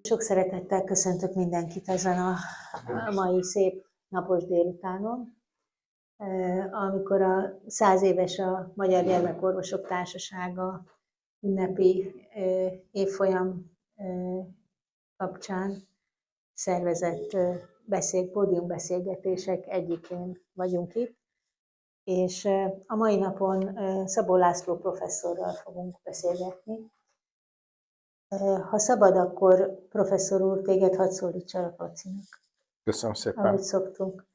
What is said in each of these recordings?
Sok szeretettel köszöntök mindenkit ezen a mai szép napos délutánon, amikor a 100 éves a Magyar Gyermekorvosok Társasága ünnepi évfolyam kapcsán szervezett pódiumbeszélgetések egyikén vagyunk itt, és a mai napon Szabó László professzorral fogunk beszélgetni. Ha szabad, akkor professzor úr, téged hadd szólítsalak Lacinak. Köszönöm szépen. Ahogy szoktunk.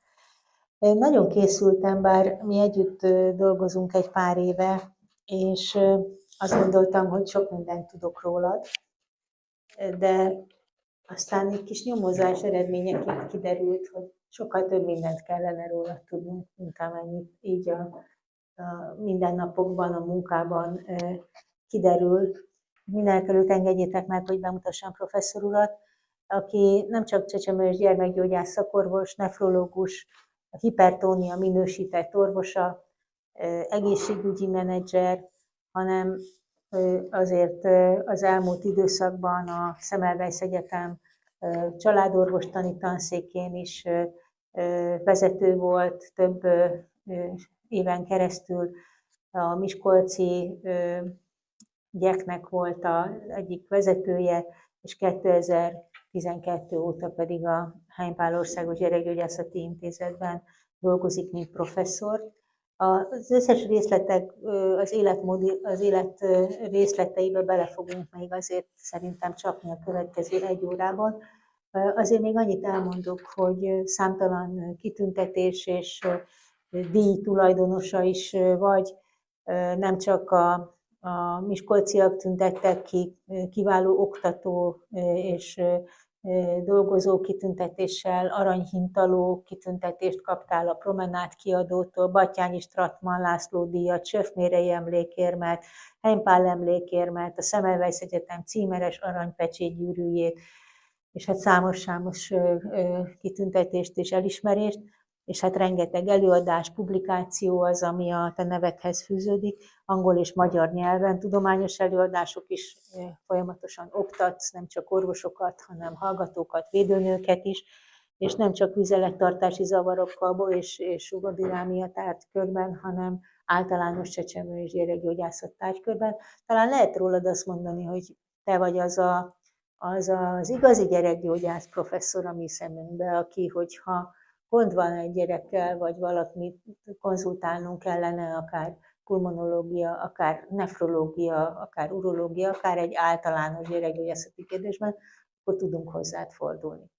Én nagyon készültem, bár mi együtt dolgozunk egy pár éve, és azt gondoltam, hogy sok mindent tudok rólad, de aztán egy kis nyomozás eredményeként kiderült, hogy sokkal több mindent kellene rólad tudnunk, mint amennyit így a mindennapokban, a munkában kiderül. Mindenekelőtt engedjétek meg, hogy bemutassam professzor urat, aki nem csak csecsemős gyermekgyógyász szakorvos, nefrológus, a hipertónia minősített orvosa, egészségügyi menedzser, hanem azért az elmúlt időszakban a Semmelweis Egyetem családorvostani tanszékén is vezető volt több éven keresztül, a miskolci GYEK-nek volt az egyik vezetője, és 2012 óta pedig a Heim Pál Országos Gyerekgyógyászati Intézetben dolgozik, mint professzor. Az összes részletek, az élet részleteibe bele fogunk még azért szerintem csapni a következő 1 órában. Azért még annyit elmondok, hogy számtalan kitüntetés és díj tulajdonosa is vagy, nem csak a miskolciak tüntettek ki kiváló oktató és dolgozó kitüntetéssel, aranyhintaló kitüntetést kaptál a Promenád kiadótól, Batthyány Stratman László díjat, Schöffmérey emlékérmet, Heim Pál emlékérmet, a Semmelweis Egyetem címeres aranypecsétgyűrűjét, és hát számos kitüntetést és elismerést, és hát rengeteg előadás, publikáció az, ami a te nevedhez fűződik, angol és magyar nyelven, tudományos előadások is folyamatosan oktatsz, nem csak orvosokat, hanem hallgatókat, védőnőket is, és nem csak vizelettartási zavarokkal és ugodirámia tárgykörben, hanem általános csecsemő és gyerekgyógyászat tárgykörben. Talán lehet rólad azt mondani, hogy te vagy az igazi gyerekgyógyász professzor a mi szemünkben, aki, hogyha gond van egy gyerekkel, vagy valamit konzultálnunk kellene, akár pulmonológia, akár nefrológia, akár urológia, akár egy általános gyerekgyógyászati kérdésben, akkor tudunk hozzád fordulni.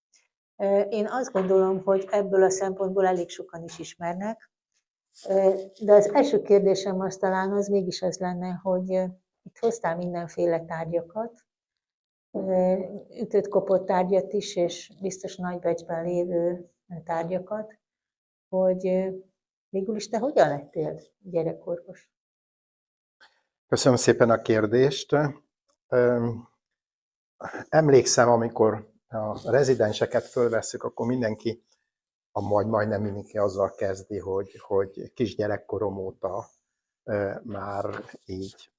Én azt gondolom, hogy ebből a szempontból elég sokan is ismernek, de az első kérdésem az talán az mégis az lenne, hogy itt hoztál mindenféle tárgyakat, ütött-kopott tárgyat is, és biztos nagy becsben lévő tárgyakat, hogy végül is te hogyan lettél gyerekorvos? Köszönöm szépen a kérdést. Emlékszem, amikor a rezidenseket fölvesszük, akkor mindenki, majdnem mindenki azzal kezdi, hogy kisgyerekkorom óta már így.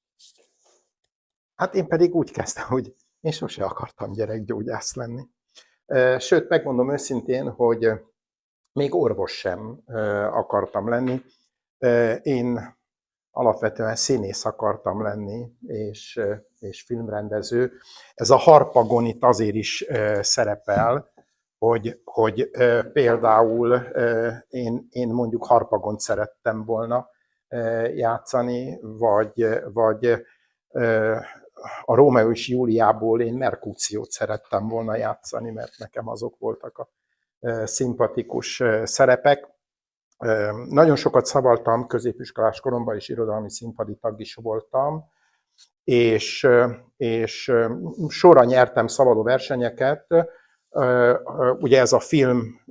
Hát én pedig úgy kezdtem, hogy én sose akartam gyerekgyógyász lenni. Sőt, megmondom őszintén, hogy még orvos sem akartam lenni. Én alapvetően színész akartam lenni, és filmrendező. Ez a Harpagon itt azért is szerepel, hogy például én mondjuk Harpagont szerettem volna játszani, vagy a Rómeó és Júliából én Merkúciót szerettem volna játszani, mert nekem azok voltak a szimpatikus szerepek. Nagyon sokat szavaltam, középiskolás koromban is irodalmi színpadi tag is voltam, és sorra nyertem szavaló versenyeket. Ugye ez a film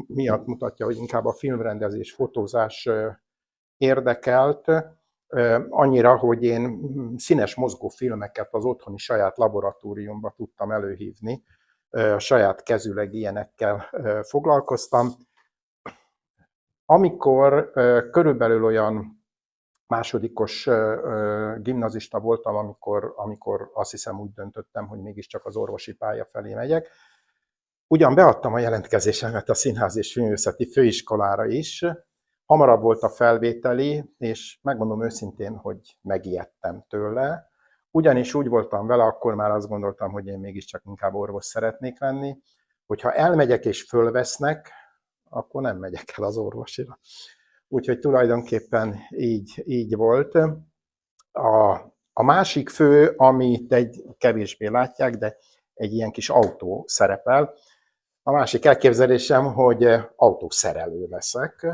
miatt mutatja, hogy inkább a filmrendezés, fotózás érdekelt, annyira, hogy én színes mozgófilmeket az otthoni saját laboratóriumba tudtam előhívni, saját kezüleg ilyenekkel foglalkoztam. Amikor körülbelül olyan másodikos gimnazista voltam, amikor azt hiszem úgy döntöttem, hogy mégiscsak az orvosi pálya felé megyek. Ugyan beadtam a jelentkezésemet a Színház és Filmművészeti Főiskolára is, hamarabb volt a felvételi, és megmondom őszintén, hogy megijedtem tőle. Ugyanis úgy voltam vele, akkor már azt gondoltam, hogy én mégiscsak inkább orvos szeretnék lenni, hogyha elmegyek és fölvesznek, akkor nem megyek el az orvosira. Úgyhogy tulajdonképpen így volt. A másik fő, amit egy kevésbé látják, de egy ilyen kis autó szerepel. A másik elképzelésem, hogy autószerelő leszek.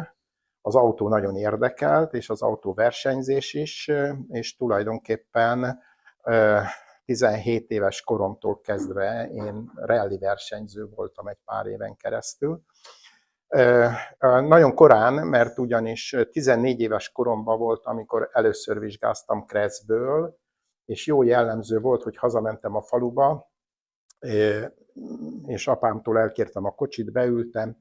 Az autó nagyon érdekelt, és az autóversenyzés is, és tulajdonképpen 17 éves koromtól kezdve én rally versenyző voltam egy pár éven keresztül. Nagyon korán, mert ugyanis 14 éves koromban volt, amikor először vizsgáztam Kresszből, és jó jellemző volt, hogy hazamentem a faluba, és apámtól elkértem a kocsit, beültem,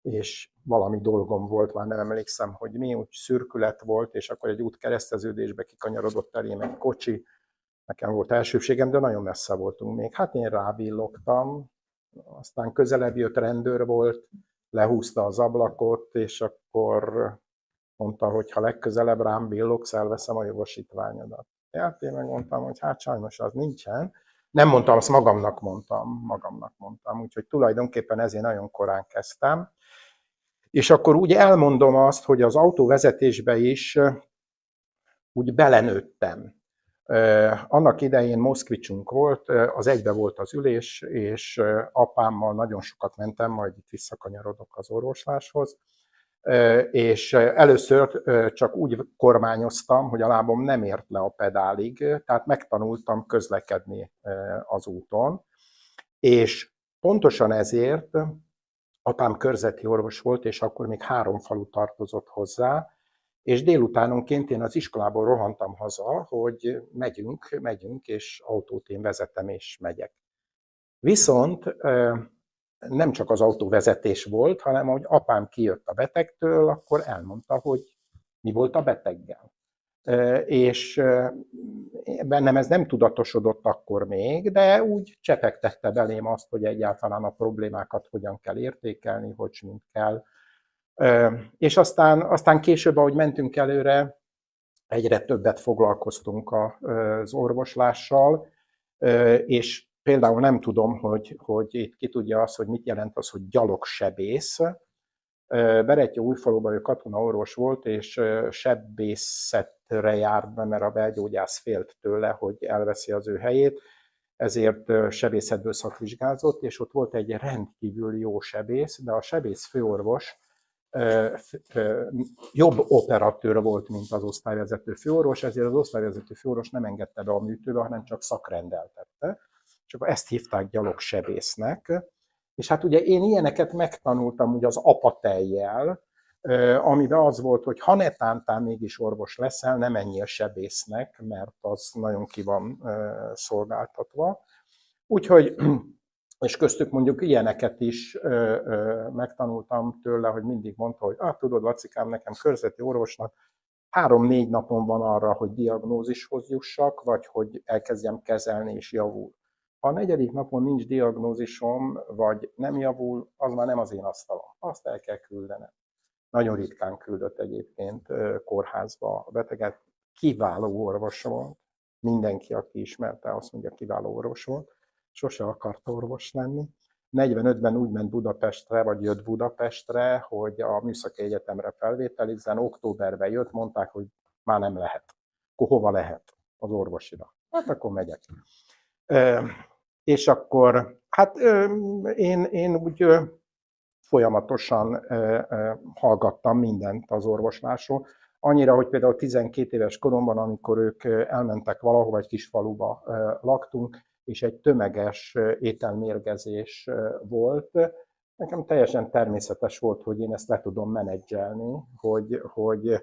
és valami dolgom volt, már nem emlékszem, hogy mi, úgy szürkület volt, és akkor egy útkereszteződésbe kikanyarodott elém egy kocsi, nekem volt elsőbségem, de nagyon messze voltunk még. Hát én rávillogtam, aztán közelebb jött rendőr volt, lehúzta az ablakot, és akkor mondta, hogy ha legközelebb rám villogsz, elveszem a jogosítványodat. Hát én megmondtam, hogy hát sajnos az nincsen. Nem mondtam, azt magamnak mondtam. Úgyhogy tulajdonképpen ezért nagyon korán kezdtem. És akkor úgy elmondom azt, hogy az autóvezetésbe is úgy belenőttem. Annak idején Moszkvicsunk volt, az egybe volt az ülés, és apámmal nagyon sokat mentem, majd itt visszakanyarodok az orvosláshoz, és először csak úgy kormányoztam, hogy a lábom nem ért le a pedálig, tehát megtanultam közlekedni az úton, és pontosan ezért apám körzeti orvos volt, és akkor még 3 falu tartozott hozzá, és délutánonként én az iskolából rohantam haza, hogy megyünk, és autót én vezetem, és megyek. Viszont nem csak az autóvezetés volt, hanem ahogy apám kijött a betegtől, akkor elmondta, hogy mi volt a beteggel. És bennem ez nem tudatosodott akkor még, de úgy csepegtette belém azt, hogy egyáltalán a problémákat hogyan kell értékelni, hogy mint kell. És aztán később, ahogy mentünk előre, egyre többet foglalkoztunk az orvoslással, és például nem tudom, hogy itt ki tudja azt, hogy mit jelent az, hogy gyalogsebész. Berettyóújfaluban ő katonaorvos volt, és sebészetre járt be, mert a belgyógyász félt tőle, hogy elveszi az ő helyét, ezért sebészetből szakvizsgázott, és ott volt egy rendkívül jó sebész, de a sebész főorvos jobb operatőr volt, mint az osztályvezető főorvos, ezért az osztályvezető főorvos nem engedte be a műtőbe, hanem csak szakrendeltette. És akkor ezt hívták gyalogsebésznek. És hát ugye én ilyeneket megtanultam ugye az apatejjel, amiben az volt, hogy ha netántán mégis orvos leszel, nem menjél sebésznek, mert az nagyon ki van szolgáltatva. Úgyhogy, és köztük mondjuk ilyeneket is megtanultam tőle, hogy mindig mondta, hogy tudod, Lacikám, nekem körzeti orvosnak 3-4 napon van arra, hogy diagnózishoz jussak, vagy hogy elkezdjem kezelni és javul. Ha a 4. napon nincs diagnózisom, vagy nem javul, az már nem az én asztalom. Azt el kell küldenem. Nagyon ritkán küldött egyébként kórházba a beteget. Kiváló orvos volt. Mindenki, aki ismerte, azt mondja, kiváló orvos volt. Sose akart orvos lenni. 45-ben úgy ment Budapestre, vagy jött Budapestre, hogy a Műszaki Egyetemre felvételizzen. Októberben jött, mondták, hogy már nem lehet. Akkor hova lehet? Az orvosira. Hát akkor megyek. És akkor, hát én úgy folyamatosan hallgattam mindent az orvoslásról. Annyira, hogy például 12 éves koromban, amikor ők elmentek valahova, egy kis faluba laktunk, és egy tömeges ételmérgezés volt, nekem teljesen természetes volt, hogy én ezt le tudom menedzselni, hogy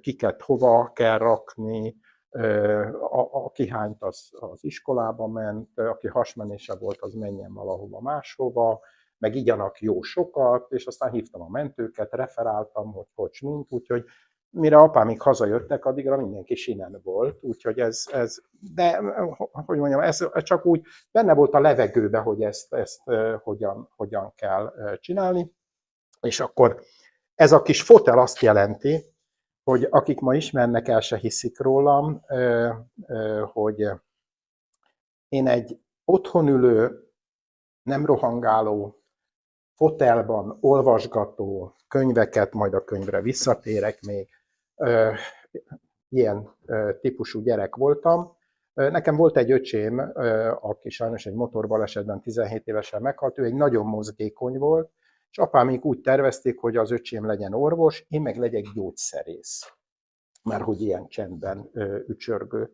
kiket hova kell rakni, aki hányt, az iskolába ment, aki hasmenése volt, az menjen valahova máshova, meg igyanak jó sokat, és aztán hívtam a mentőket, referáltam, hogy mint, úgyhogy mire apámik hazajöttek, addigra mindenki sinen volt, úgyhogy de hogy mondjam, ez csak úgy benne volt a levegőbe, hogy ezt hogyan kell csinálni, és akkor ez a kis fotel azt jelenti, hogy akik ma ismernek, el se hiszik rólam, hogy én egy otthon ülő, nem rohangáló, fotelban olvasgató könyveket, majd a könyvre visszatérek még, ilyen típusú gyerek voltam. Nekem volt egy öcsém, aki sajnos egy motorbalesetben 17 évesen meghalt, ő egy nagyon mozgékony volt, és apámik úgy tervezték, hogy az öcsém legyen orvos, én meg legyek gyógyszerész. Már hogy ilyen csendben ücsörgő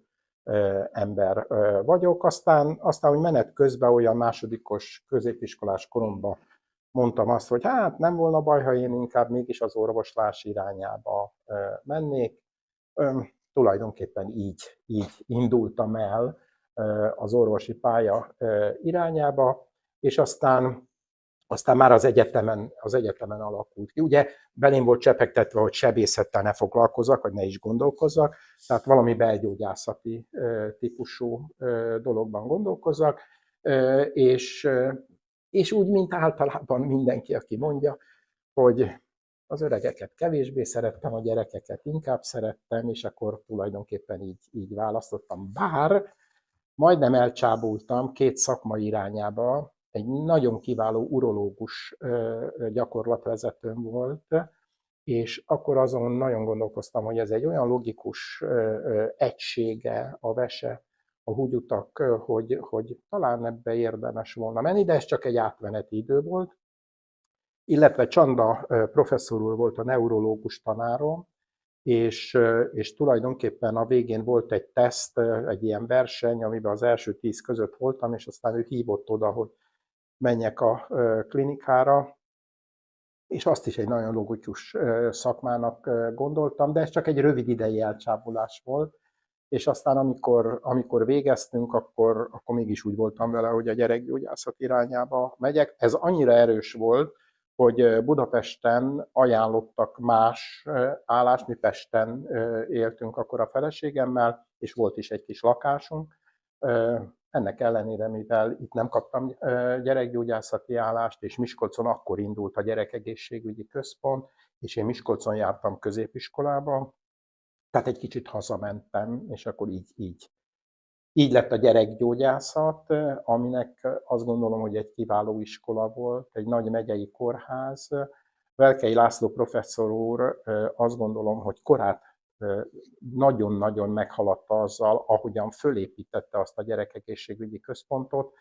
ember vagyok. Aztán, hogy menet közben olyan másodikos középiskolás koromban mondtam azt, hogy hát nem volna baj, ha én inkább mégis az orvoslás irányába mennék. Tulajdonképpen így indultam el az orvosi pálya irányába, és aztán már az egyetemen alakult ki. Ugye belém volt csepegtetve, hogy sebészettel ne foglalkozzak, vagy ne is gondolkozzak, tehát valami belgyógyászati típusú dologban gondolkozzak, és úgy, mint általában mindenki, aki mondja, hogy az öregeket kevésbé szerettem, a gyerekeket inkább szerettem, és akkor tulajdonképpen így választottam. Bár majdnem elcsábultam 2 szakmai irányába, egy nagyon kiváló urológus gyakorlatvezetőm volt, és akkor azon nagyon gondolkoztam, hogy ez egy olyan logikus egysége a vese, a húgyutak, hogy talán ebbe érdemes volna menni, de ez csak egy átmeneti idő volt. Illetve Csanda professzor úr volt a neurológus tanárom, és tulajdonképpen a végén volt egy teszt, egy ilyen verseny, amiben az első 10 között voltam, és aztán ő hívott oda, hogy menjek a klinikára, és azt is egy nagyon logikus szakmának gondoltam, de ez csak egy rövid idei elcsábulás volt, és aztán amikor végeztünk, akkor mégis úgy voltam vele, hogy a gyerekgyógyászat irányába megyek. Ez annyira erős volt, hogy Budapesten ajánlottak más állást, mi Pesten éltünk akkor a feleségemmel, és volt is egy kis lakásunk. Ennek ellenére, mivel itt nem kaptam gyerekgyógyászati állást, és Miskolcon akkor indult a gyerekegészségügyi központ, és én Miskolcon jártam középiskolába, tehát egy kicsit hazamentem, és akkor így lett a gyerekgyógyászat, aminek azt gondolom, hogy egy kiváló iskola volt, egy nagy megyei kórház. Velkei László professzor úr azt gondolom, hogy korát nagyon-nagyon meghaladta azzal, ahogyan fölépítette azt a gyerekegészségügyi központot.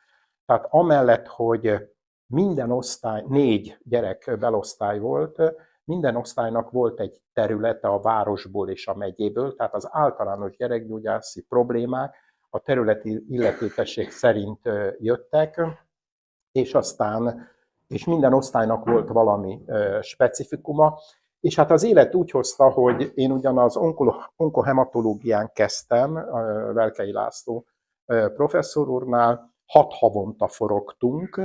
Tehát amellett, hogy minden osztály, 4 gyerek belosztály volt, minden osztálynak volt egy területe a városból és a megyéből, tehát az általános gyerekgyógyászi problémák a területi illetékesség szerint jöttek, és minden osztálynak volt valami specifikuma, és hát az élet úgy hozta, hogy én ugyan az onkohematológián kezdtem, Velkei László professzor úrnál, 6 havonta forogtunk,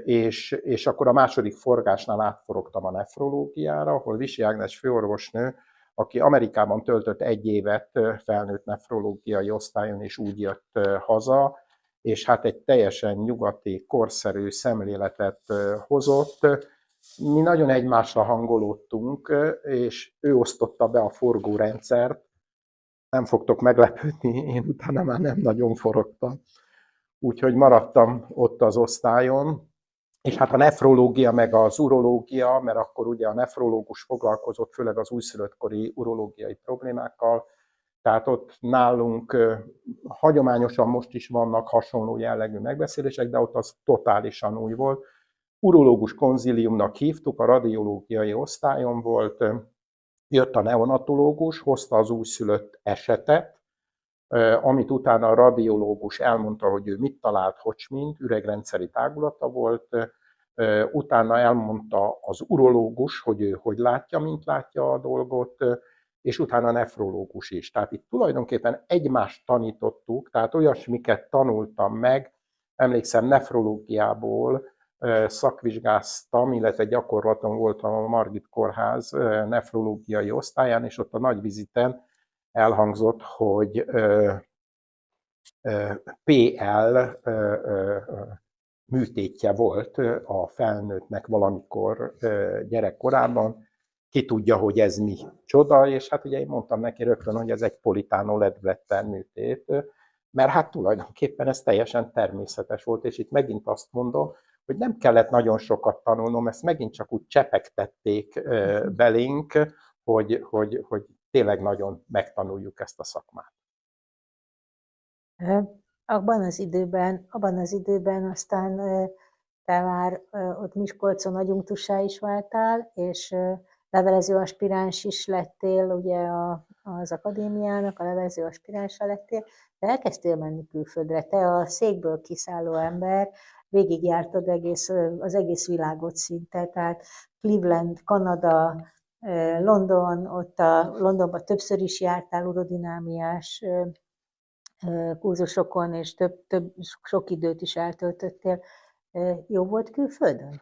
és akkor a második forgásnál átforogtam a nefrológiára, ahol Visi Ágnes főorvosnő, aki Amerikában töltött 1 évet felnőtt nefrológiai osztályon, és úgy jött haza, és hát egy teljesen nyugati, korszerű szemléletet hozott. Mi nagyon egymásra hangolódtunk, és ő osztotta be a forgórendszert. Nem fogtok meglepődni, én utána már nem nagyon forogtam. Úgyhogy maradtam ott az osztályon, és hát a nefrológia meg az urológia, mert akkor ugye a nefrológus foglalkozott főleg az újszülöttkori urológiai problémákkal, tehát ott nálunk hagyományosan most is vannak hasonló jellegű megbeszélések, de ott az totálisan új volt. Urológus konzíliumnak hívtuk, a radiológiai osztályon volt, jött a neonatológus, hozta az újszülött esetet, amit utána a radiológus elmondta, hogy ő mit talált, mint üregrendszeri tágulata volt, utána elmondta az urológus, hogy ő hogy látja, mint látja a dolgot, és utána a nefrológus is. Tehát itt tulajdonképpen egymást tanítottuk, tehát olyasmiket tanultam meg, emlékszem nefrológiából, szakvizsgáztam, illetve gyakorlaton voltam a Margit Kórház nefrológiai osztályán, és ott a nagy viziten elhangzott, hogy PL műtétje volt a felnőttnek valamikor gyerekkorában. Ki tudja, hogy ez mi csoda, és hát ugye én mondtam neki rögtön, hogy ez egy politánó ledbletter műtét, mert hát tulajdonképpen ez teljesen természetes volt, és itt megint azt mondom, hogy nem kellett nagyon sokat tanulnom, ezt megint csak úgy csepegtették belénk, hogy tényleg nagyon megtanuljuk ezt a szakmát. Abban az időben aztán te már ott Miskolcon adjunktussá is váltál, és levelező aspiráns is lettél, ugye az akadémiának, a levelező aspiránsa lettél, de elkezdtél menni külföldre. Te a székből kiszálló ember, végigjártad az egész világot szinte, tehát Cleveland, Kanada, London, Londonban többször is jártál urodinámiás kurzusokon, és sok időt is eltöltöttél. Jó volt külföldön?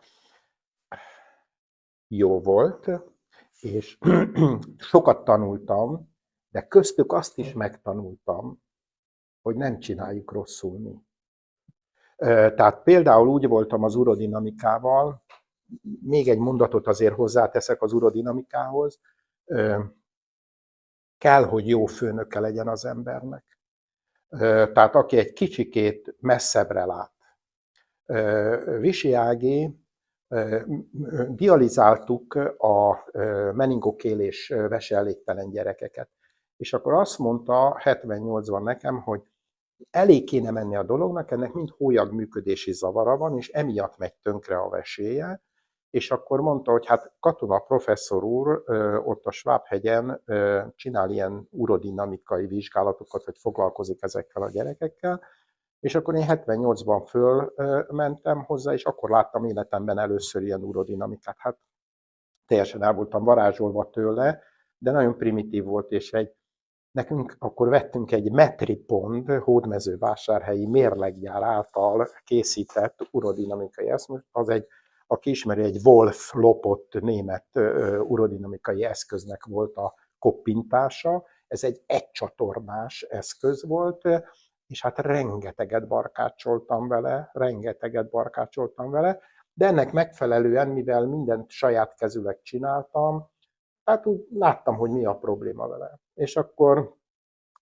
Jó volt, és sokat tanultam, de köztük azt is megtanultam, hogy nem csináljuk rosszul mi. Tehát például úgy voltam az urodinamikával, még egy mondatot azért hozzáteszek az urodinamikához, kell, hogy jó főnöke legyen az embernek. Tehát aki egy kicsikét messzebbre lát. Visi Ági, dializáltuk a meningokélés veseelégtelen gyerekeket. És akkor azt mondta 78-ban nekem, hogy elég kéne menni a dolognak, ennek mind hólyag működési zavara van, és emiatt megy tönkre a veséje. És akkor mondta, hogy hát Katona professzor úr ott a Schwab-hegyen csinál ilyen urodinamikai vizsgálatokat, hogy foglalkozik ezekkel a gyerekekkel, és akkor én 78-ban fölmentem hozzá, és akkor láttam életemben először ilyen urodinamikát. Hát teljesen el voltam varázsolva tőle, de nagyon primitív volt, és nekünk akkor vettünk egy Metripond hódmezővásárhelyi mérleggyár által készített urodinamikai eszközt, aki ismeri, egy Wolf lopott német urodinamikai eszköznek volt a koppintása. Ez egy egycsatornás eszköz volt, és hát rengeteget barkácsoltam vele, de ennek megfelelően, mivel mindent saját kezűleg csináltam, hát úgy láttam, hogy mi a probléma vele. És akkor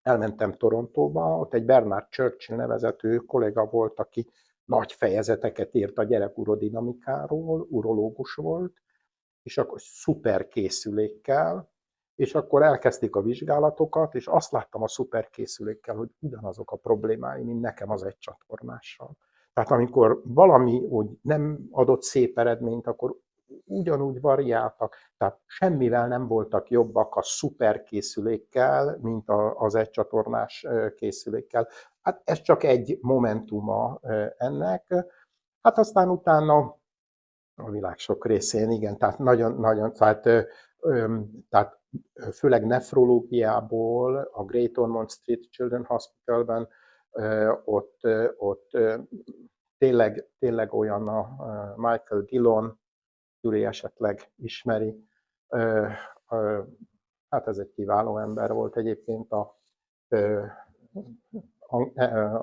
elmentem Torontóba, ott egy Bernard Churchill nevezetű kolléga volt, aki nagy fejezeteket írt a gyerekurodinamikáról, urológus volt, és akkor szuper készülékkel, és akkor elkezdték a vizsgálatokat, és azt láttam a szuper készülékkel, hogy ugyanazok a problémái, mint nekem az egy csatornással. Tehát amikor valami úgy nem adott szép eredményt, akkor ugyanúgy variáltak, tehát semmivel nem voltak jobbak a szuper készülékkel, mint az egycsatornás készülékkel. Hát ez csak egy momentuma ennek. Hát aztán utána a világ sok részén, igen, tehát nagyon, tehát főleg nefrológiából, a Great Ormond Street Children's Hospitalben, ott tényleg olyan a Michael Dillon, Gyuri esetleg ismeri, hát ez egy kiváló ember volt egyébként, a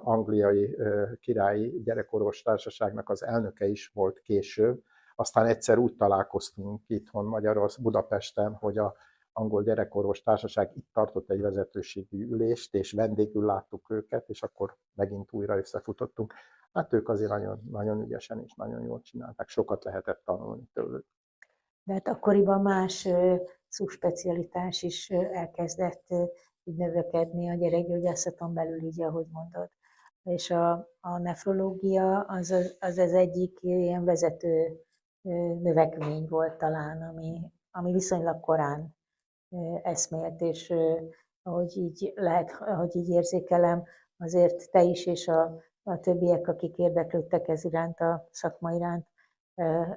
angliai királyi gyerekorvos társaságnak az elnöke is volt később. Aztán egyszer úgy találkoztunk itthon Magyarországon, Budapesten, hogy az angol gyerekorvos társaság itt tartott egy vezetőségi ülést, és vendégül láttuk őket, és akkor megint újra összefutottunk. Hát ők azért nagyon, nagyon ügyesen és nagyon jól csinálták, sokat lehetett tanulni tőlük. De hát akkoriban más szubspecialitás is elkezdett így növekedni a gyerekgyógyászaton belül, így ahogy mondod. És a nefrológia az egyik ilyen vezető növekmény volt talán, ami viszonylag korán eszmélt, és ahogy így érzékelem, azért te is és a többiek, akik érdeklődtek ez iránt, a szakma iránt,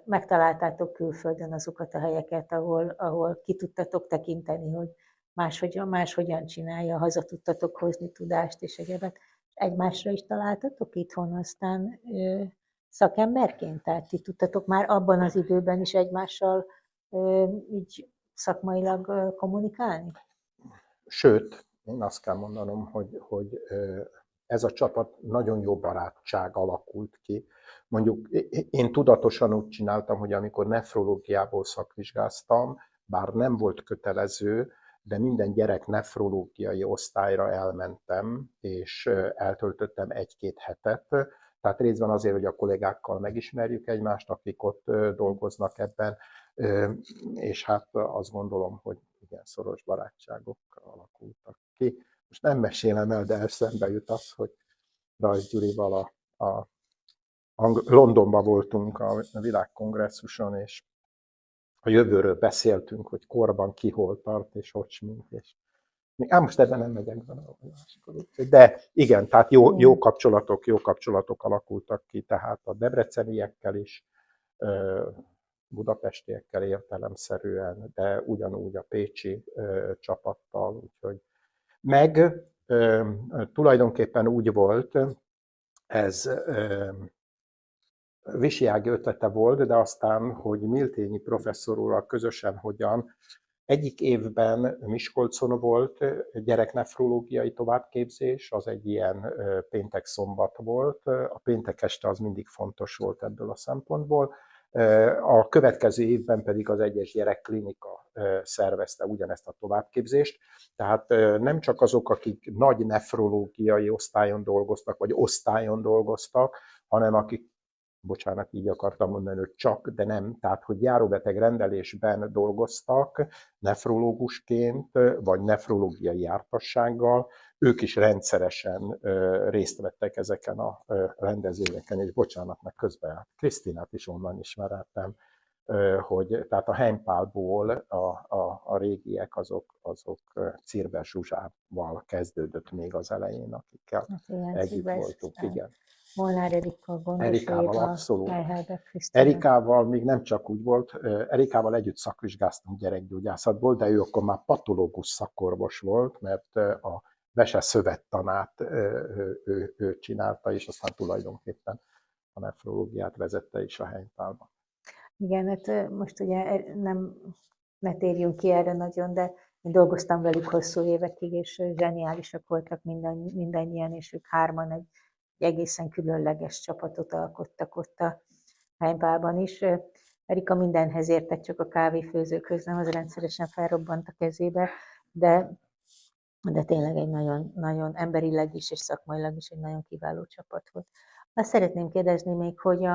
megtaláltátok külföldön azokat a helyeket, ahol ki tudtatok tekinteni, hogy máshogyan csinálja, haza tudtatok hozni tudást és egyebet. Egymásra is találtatok itthon aztán szakemberként? Tehát ti tudtatok már abban az időben is egymással így szakmailag kommunikálni? Sőt, én azt kell mondanom, hogy ez a csapat nagyon jó barátság alakult ki. Mondjuk én tudatosan úgy csináltam, hogy amikor nefrológiából szakvizsgáztam, bár nem volt kötelező, de minden gyerek nefrológiai osztályra elmentem, és eltöltöttem 1-2 hetet. Tehát részben azért, hogy a kollégákkal megismerjük egymást, akik ott dolgoznak ebben, és hát azt gondolom, hogy igen, szoros barátságok alakultak ki. Most nem mesélem el, de eszembe jut az, hogy Rajz Gyurival Londonban voltunk a világkongresszuson, és a jövőről beszéltünk, hogy korban ki hol tart, és hogy smink, és most ebben nem megyek bele. De igen, tehát jó kapcsolatok alakultak ki, tehát a debreceniekkel is, budapestiekkel értelemszerűen, de ugyanúgy a pécsi csapattal, úgyhogy meg tulajdonképpen úgy volt, ez Visi Ági ötlete volt, de aztán, hogy Miltényi professzor úrral közösen hogyan, egyik évben Miskolcon volt gyereknefrológiai továbbképzés, az egy ilyen péntek-szombat volt, a péntek este az mindig fontos volt ebből a szempontból, a következő évben pedig az egyes gyerekklinika szervezte ugyanezt a továbbképzést, tehát nem csak azok, akik nagy nefrológiai osztályon dolgoztak, vagy osztályon dolgoztak, hanem akik, bocsánat, így akartam mondani, hogy csak, de nem, tehát hogy járóbeteg rendelésben dolgoztak nefrológusként, vagy nefrológiai jártassággal, ők is rendszeresen részt vettek ezeken a rendezvényeken, és bocsánat, meg közben Krisztinát is onnan ismertem, hogy tehát a Heimpálból a régiek azok Cirber Zsuzsával kezdődött még az elején, akikkel együtt voltunk. Igen. Molnár Erika, Gondos Erikával Éva, abszolút. Meyhelbeck Krisztina. Erikával még nem csak úgy volt, Erikával együtt szakvizsgáztunk gyerekgyógyászatból, de ő akkor már patológus szakorvos volt, mert a Vese szövettanát ő csinálta, és aztán tulajdonképpen a nefrológiát vezette is a Heimpálban. Igen, hát most ugye ne térjünk ki erre nagyon, de én dolgoztam velük hosszú évekig, és zseniálisak voltak mindannyian, és ők hárman egy egészen különleges csapatot alkottak ott a Heimpálban is. Erika mindenhez értett, csak a kávéfőzőkhöz nem, az rendszeresen felrobbant a kezébe, de tényleg egy nagyon, nagyon emberileg is és szakmailag is egy nagyon kiváló csapat volt. Azt szeretném kérdezni még, hogy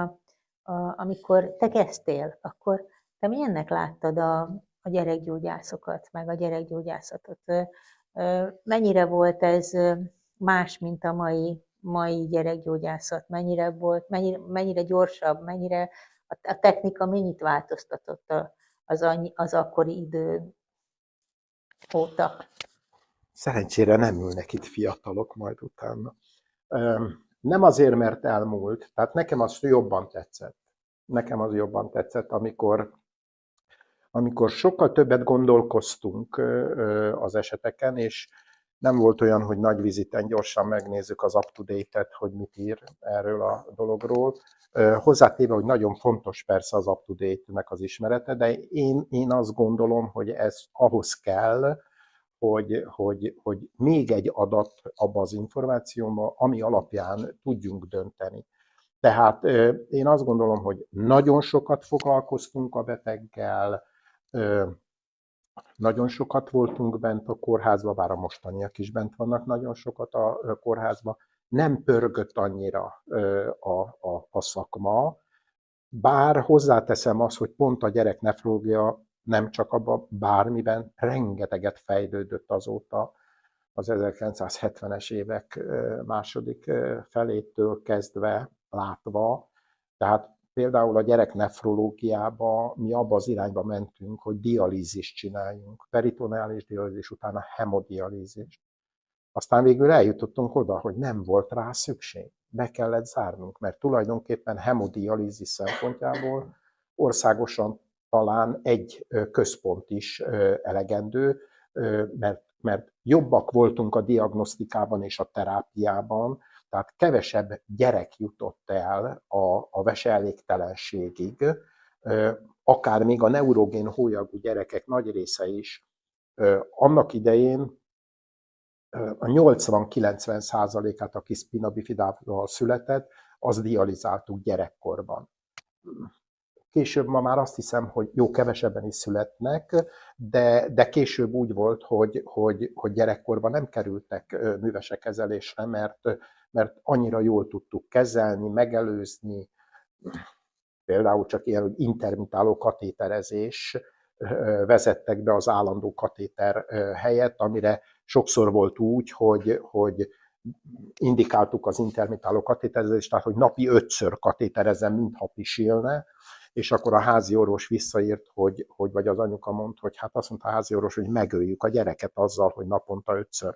amikor te kezdtél, akkor te milyennek láttad a gyerekgyógyászokat, meg a gyerekgyógyászatot? Mennyire volt ez más, mint a mai gyerekgyógyászat? Mennyire gyorsabb, mennyire a technika mennyit változtatott az akkori idő óta? Szerencsére nem ülnek itt fiatalok majd utána. Nem azért, mert elmúlt, tehát nekem az jobban tetszett. Nekem az jobban tetszett, amikor sokkal többet gondolkoztunk az eseteken, és nem volt olyan, hogy nagy viziten gyorsan megnézzük az up-to-date-et, hogy mit ír erről a dologról. Hozzátéve, hogy nagyon fontos persze az up-to-date-nek az ismerete, de én azt gondolom, hogy ez ahhoz kell, hogy még egy adat abba az információba, ami alapján tudjunk dönteni. Tehát én azt gondolom, hogy nagyon sokat foglalkoztunk a beteggel, nagyon sokat voltunk bent a kórházba, bár a mostaniak is bent vannak nagyon sokat a kórházba. Nem pörgött annyira a szakma, bár hozzáteszem azt, hogy pont a gyereknefrológia nem csak abban, bármiben rengeteget fejlődött azóta, az 1970-es évek második felétől kezdve látva. Tehát például a gyereknefrológiába mi abba az irányba mentünk, hogy dialízist csináljunk, peritoneális dialízis, utána hemodialízist. Aztán végül eljutottunk oda, hogy nem volt rá szükség. Be kellett zárnunk, mert tulajdonképpen hemodialízis szempontjából országosan talán egy központ is elegendő, mert jobbak voltunk a diagnosztikában és a terápiában, Tehát kevesebb gyerek jutott el a veseelégtelenségig, akár még a neurogén hólyagú gyerekek nagy része is annak idején a 80-90%-át, aki spina bifidával született, az dializáltuk gyerekkorban. Később ma már azt hiszem, hogy jó, kevesebben is születnek, de később úgy volt, hogy gyerekkorban nem kerültek művese kezelésre, mert annyira jól tudtuk kezelni, megelőzni. Például csak ilyen, hogy intermitáló katéterezés vezettek be az állandó katéter helyett, amire sokszor volt úgy, hogy indikáltuk az intermitáló katéterezést, tehát hogy napi 5-ször katéterezem, mintha pisilne, és akkor a házi orvos visszaírt, vagy az anyuka mondta, hogy hát azt mondta a házi orvos, hogy megöljük a gyereket azzal, hogy naponta 5-ször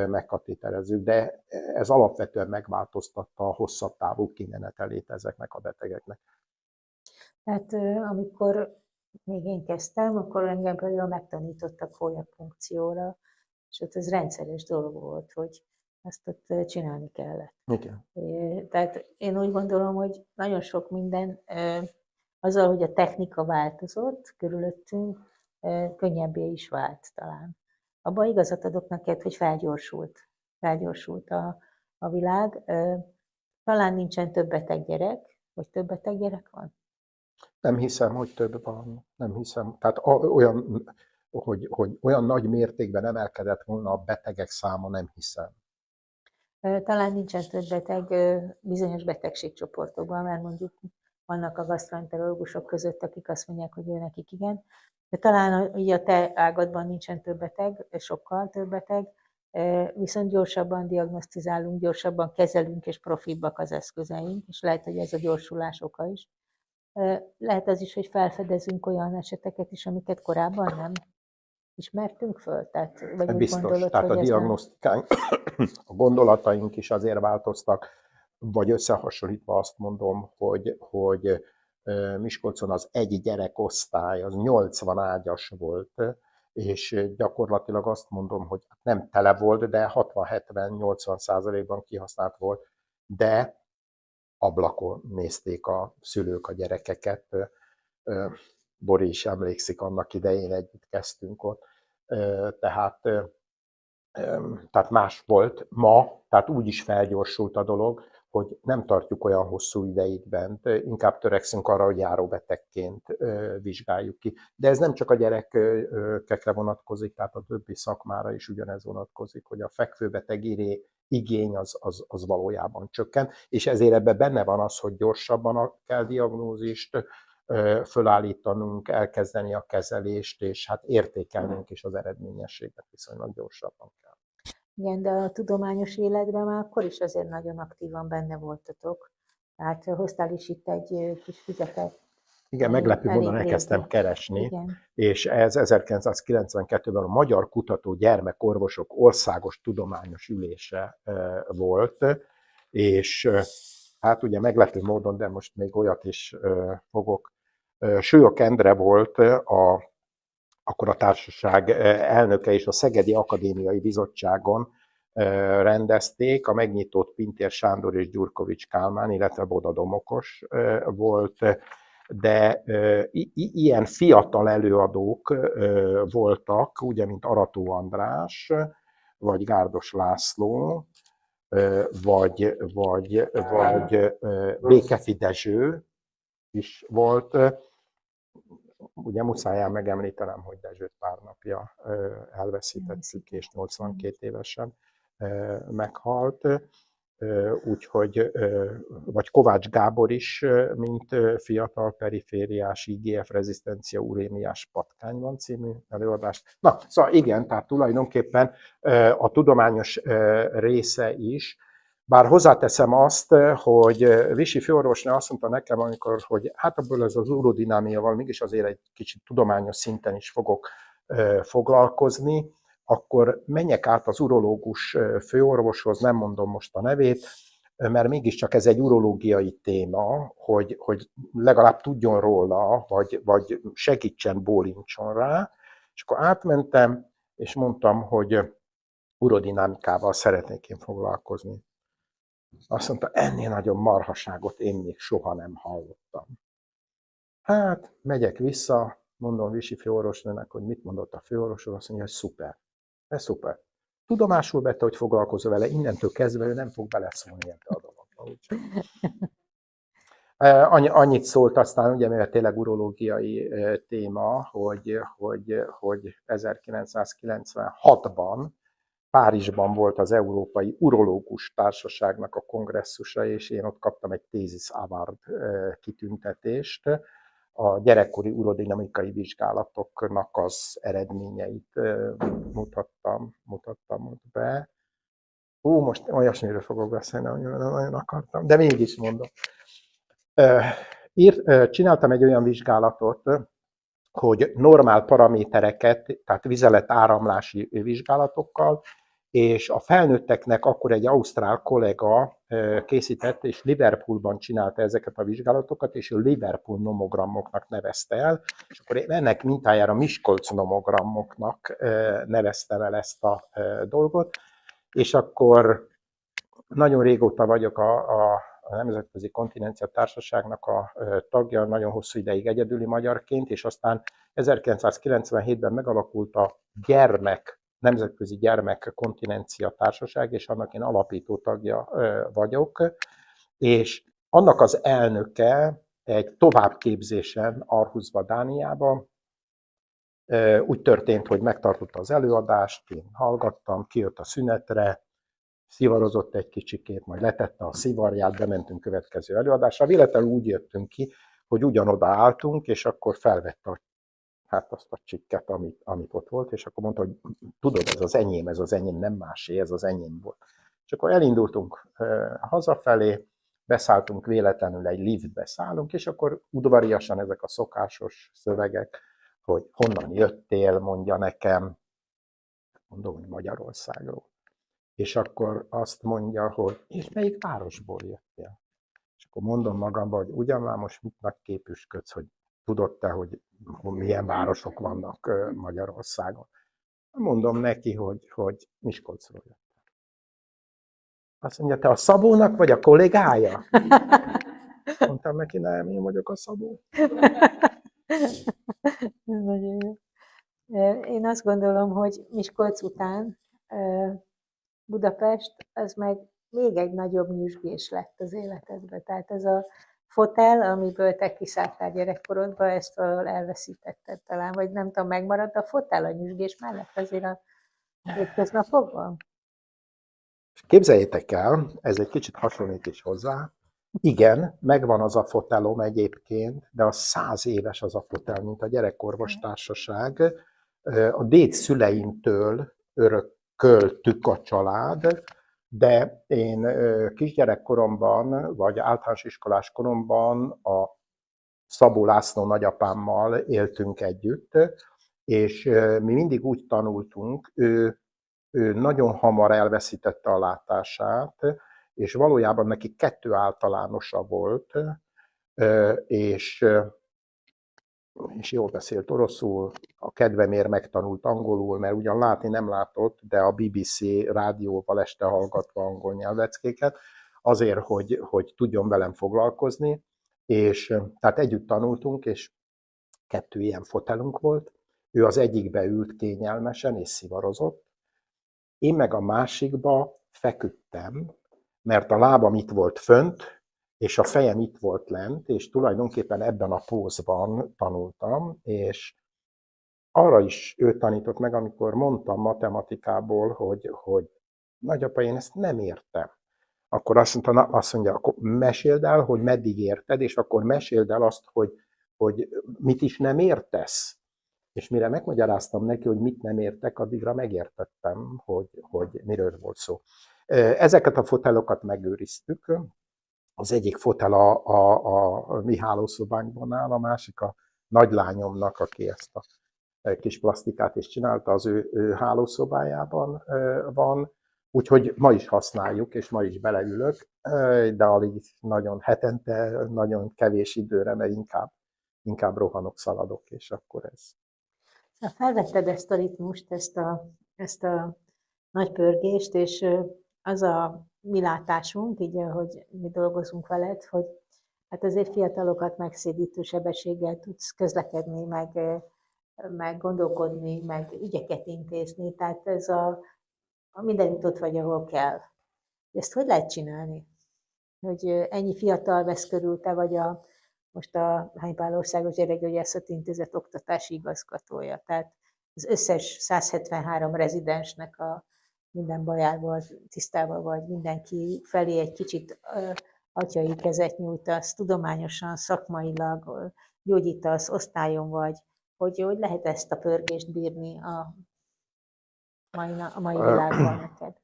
megkatéterezzük, de ez alapvetően megváltoztatta a hosszabb távú kimenetelét ezeknek a betegeknek. Tehát amikor még én kezdtem, akkor engem például megtanítottak hólyagpunkcióra, és ott ez rendszeres dolog volt, hogy ezt ott csinálni kellett. Igen. Tehát én úgy gondolom, hogy nagyon sok minden azzal, hogy a technika változott körülöttünk, könnyebbé is vált talán. Abban igazat adok neked, hogy felgyorsult a világ. Talán nincsen több beteg gyerek, vagy több beteg gyerek van? Nem hiszem, hogy több van. Nem hiszem. Tehát olyan, hogy olyan nagy mértékben emelkedett volna a betegek száma, nem hiszem. Talán nincsen több beteg bizonyos betegségcsoportokban, mert mondjuk vannak a gasztroenterológusok között, akik azt mondják, hogy ő nekik igen. De talán így a te ágadban nincsen több beteg, sokkal több beteg, viszont gyorsabban diagnosztizálunk, gyorsabban kezelünk, és profibbak az eszközeink, és lehet, hogy ez a gyorsulás oka is. Lehet az is, hogy felfedezünk olyan eseteket is, amiket korábban nem ismertünk föl? Tehát, vagy Biztos, gondolod, tehát hogy a diagnosztikánk, a gondolataink is azért változtak, vagy összehasonlítva azt mondom, hogy Miskolcon az egy gyerekosztály, az 80 ágyas volt, és gyakorlatilag azt mondom, hogy nem tele volt, de 60-70-80%-ban kihasznált volt, de ablakon nézték a szülők a gyerekeket. Bori is emlékszik, annak idején együtt kezdtünk ott. Tehát más volt ma, tehát úgy is felgyorsult a dolog, hogy nem tartjuk olyan hosszú ideig bent, inkább törekszünk arra, hogy járóbetegként vizsgáljuk ki. De ez nem csak a gyerekekre vonatkozik, tehát a többi szakmára is ugyanez vonatkozik, hogy a fekvőbeteg igény az valójában csökken, és ezért ebben benne van az, hogy gyorsabban kell diagnózist fölállítanunk, elkezdeni a kezelést, és hát értékelnünk is az eredményességet viszonylag gyorsabban kell. Igen, de a tudományos életben már akkor is azért nagyon aktívan benne voltatok. Tehát hoztál is itt egy kis füzetet. Igen, meglepő módon elkezdtem keresni, igen. És ez 1992-ben a Magyar Kutató Gyermekorvosok Országos Tudományos Ülése volt, és hát ugye meglepő módon, de most még olyat is fogok. Súlyog Endre volt akkor a társaság elnöke, és a Szegedi Akadémiai Bizottságon rendezték, a megnyitót Pintér Sándor és Gyurkovics Kálmán, illetve Boda Domokos volt, de ilyen fiatal előadók voltak, ugye, mint Arató András, vagy Gárdos László, vagy Békefi Dezső is volt. Ugye muszáj megemlítenem, hogy Dezsőt pár napja elveszítettük, és 82 évesen meghalt. Úgyhogy, vagy Kovács Gábor is, mint fiatal perifériás IGF-rezisztencia urémiás patkányban című előadást. Na, szóval igen, tehát tulajdonképpen a tudományos része is, bár hozzáteszem azt, hogy Visi főorvosnő azt mondta nekem, amikor, hogy hát abból ez az urodinámiával mégis azért egy kicsit tudományos szinten is fogok foglalkozni, akkor menjek át az urológus főorvoshoz, nem mondom most a nevét, mert mégiscsak ez egy urológiai téma, hogy legalább tudjon róla, vagy segítsen, bólincson rá. És akkor átmentem, és mondtam, hogy urodinamikával szeretnék én foglalkozni. Azt mondta, ennél nagyobb marhaságot én még soha nem hallottam. Hát, megyek vissza, mondom Visi főorvosnőnek, hogy mit mondott a főorvosról, azt mondja, hogy szuper. Ez szuper. Tudomásul vette, hogy foglalkozol vele, innentől kezdve ő nem fog beleszólni ebbe a dologba. Úgyhogy. Annyit szólt aztán, ugye, mivel tényleg urológiai téma, hogy 1996-ban Párizsban volt az Európai Urológus Társaságnak a kongresszusa, és én ott kaptam egy Thesis Award kitüntetést. A gyerekkori urodinamikai vizsgálatoknak az eredményeit mutattam be. Most olyasmiről fogok beszélni, amiről nagyon akartam, de mégis mondom. Csináltam egy olyan vizsgálatot, hogy normál paramétereket, tehát vizelet áramlási vizsgálatokkal, és a felnőtteknek akkor egy ausztrál kollega készített, és Liverpoolban csinálta ezeket a vizsgálatokat, és ő Liverpool nomogramoknak nevezte el, és akkor ennek mintájára Miskolc nomogramoknak nevezte el ezt a dolgot, és akkor nagyon régóta vagyok a Nemzetközi Kontinencia Társaságnak a tagja, nagyon hosszú ideig egyedüli magyarként, és aztán 1997-ben megalakult a Nemzetközi Gyermekkontinencia Társaság, és annak én alapító tagja vagyok, és annak az elnöke egy továbbképzésen Aarhusba, Dániába. Úgy történt, hogy megtartotta az előadást, én hallgattam, kijött a szünetre, szivarozott egy kicsikét, majd letette a szivarját, bementünk következő előadásra. Véletlenül úgy jöttünk ki, hogy ugyanoda álltunk, és akkor felvette azt a csikket, amit ott volt, és akkor mondta, hogy tudod, ez az enyém, nem másé, ez az enyém volt. És akkor elindultunk hazafelé, beszálltunk véletlenül, egy liftbe szállunk, és akkor udvariasan ezek a szokásos szövegek, hogy honnan jöttél, mondja nekem, mondom, hogy Magyarországról. És akkor azt mondja, hogy és melyik városból jöttél? És akkor mondom magamban, hogy ugyan már most mit nagy képüsködsz, hogy tudod te, hogy milyen városok vannak Magyarországon. Mondom neki, hogy Miskolcról jöttem. Azt mondja, te a Szabónak vagy a kollégája? Mondtam neki, nem, én vagyok a Szabó. Nagyon jó. Én azt gondolom, hogy Miskolc után Budapest, az meg még egy nagyobb nyüzsgés lett az életedben. Tehát ez a fotel, amiből te kiszálltál gyerekkorodban, ezt valahol elveszítetted talán, vagy nem tudom, megmaradt a fotel a nyüzsgés mellett azért a hétköznapokban? Képzeljétek el, ez egy kicsit hasonlít is hozzá. Igen, megvan az a fotelom egyébként, de az 100 éves az a fotel, mint a Gyerekorvostársaság. A dédszüleimtől örököltük a család, de én kisgyerekkoromban, vagy általános iskolás koromban a Szabó László nagyapámmal éltünk együtt, és mi mindig úgy tanultunk, ő nagyon hamar elveszítette a látását, és valójában neki 2 általánosa volt, és jól beszélt oroszul, a kedvemért megtanult angolul, mert ugyan látni nem látott, de a BBC rádióval este hallgatva angol nyelveckéket, azért, hogy tudjon velem foglalkozni, és tehát együtt tanultunk, és 2 ilyen fotelunk volt, ő az egyikbe ült kényelmesen és szivarozott, én meg a másikba feküdtem, mert a lábam itt volt fönt, és a fejem itt volt lent, és tulajdonképpen ebben a pózban tanultam, és arra is ő tanított meg, amikor mondtam matematikából, hogy nagyapa, én ezt nem értem. Akkor azt mondja, akkor meséld el, hogy meddig érted, és akkor meséld el azt, hogy mit is nem értesz. És mire megmagyaráztam neki, hogy mit nem értek, addigra megértettem, hogy miről volt szó. Ezeket a fotelokat megőriztük. Az egyik fotel a mi hálószobánkban áll, a másik a nagylányomnak, aki ezt a kis plastikát is csinálta, az ő hálószobájában van. Úgyhogy ma is használjuk, és ma is beleülök, de alig nagyon hetente, nagyon kevés időre, mert inkább rohanok, szaladok, és akkor ez. Felvetted ezt a ritmust, ezt a nagy pörgést, és az a mi látásunk, így ahogy mi dolgozunk veled, hogy hát azért fiatalokat megszédítő sebességgel tudsz közlekedni, meg gondolkodni, meg ügyeket intézni, tehát ez a mindenütt ott vagy, ahol kell. Ezt hogy lehet csinálni? Hogy ennyi fiatal vesz körül, te vagy most a Hánypál Országos Gyerekgyógyászati Intézet oktatási igazgatója. Tehát az összes 173 rezidensnek a minden bajával tisztában vagy, mindenki felé egy kicsit atyai kezet nyújtasz, tudományosan, szakmailag gyógyítasz, osztályon vagy, hogy lehet ezt a pörgést bírni a mai világban neked?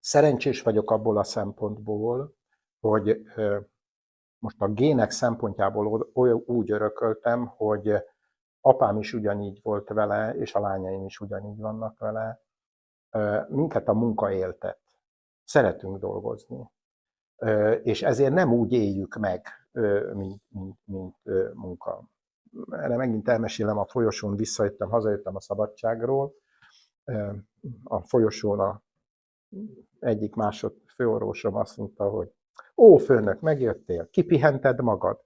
Szerencsés vagyok abból a szempontból, hogy most a gének szempontjából úgy örököltem, hogy apám is ugyanígy volt vele, és a lányaim is ugyanígy vannak vele. Minket a munka éltet. Szeretünk dolgozni. És ezért nem úgy éljük meg, mint munka. Erre megint elmesélem, a folyosón visszajöttem, hazajöttem a szabadságról. A folyosón egyik főorvosom azt mondta, hogy főnök, megjöttél, kipihented magad?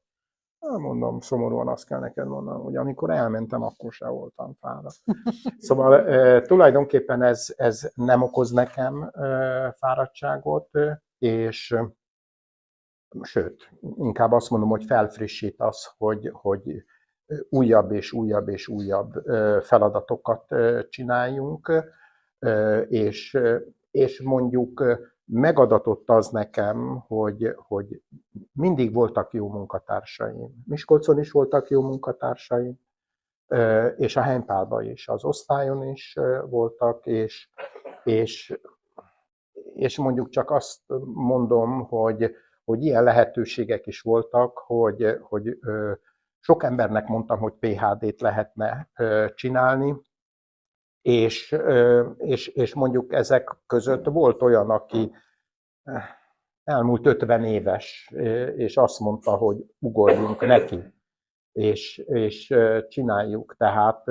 Mondom, szomorúan azt kell neked mondanom, hogy amikor elmentem, akkor sem voltam fáradt. Szóval tulajdonképpen ez nem okoz nekem fáradtságot, és sőt, inkább azt mondom, hogy felfrissít az, hogy újabb és újabb és újabb feladatokat csináljunk, és mondjuk megadatott az nekem, hogy mindig voltak jó munkatársaim. Miskolcon is voltak jó munkatársaim, és a Hánypálban is, az osztályon is voltak, és mondjuk csak azt mondom, hogy ilyen lehetőségek is voltak, hogy sok embernek mondtam, hogy PhD-t lehetne csinálni, és mondjuk ezek között volt olyan, aki elmúlt 50 éves, és azt mondta, hogy ugorjunk neki, és csináljuk. Tehát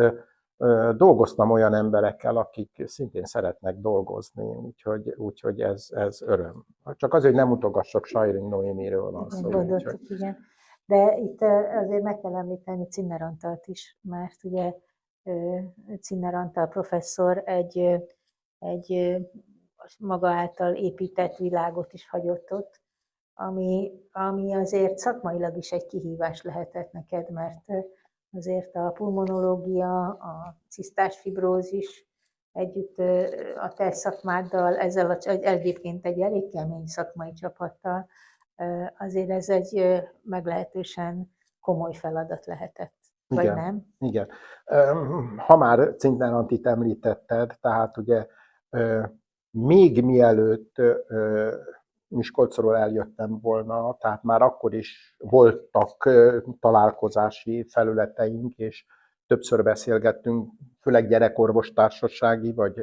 dolgoztam olyan emberekkel, akik szintén szeretnek dolgozni, úgyhogy ez öröm. Csak azért, hogy nem utogassak, Sajring Noémiről van szó. Gondoltuk, igen. De itt azért meg kell említeni Czimmer Antalt is, mert ugye Czimmer Antal professzor egy maga által épített világot is hagyott ott, ami azért szakmailag is egy kihívás lehetett neked, mert azért a pulmonológia, a cisztás fibrózis együtt a te szakmáddal, ezzel egyébként egy elég kemény szakmai csapattal, azért ez egy meglehetősen komoly feladat lehetett, vagy igen, nem? Igen. Ha már Czimmer Antit említetted, tehát ugye még mielőtt Miskolcról eljöttem volna, tehát már akkor is voltak találkozási felületeink, és többször beszélgettünk, főleg gyerekorvostársasági vagy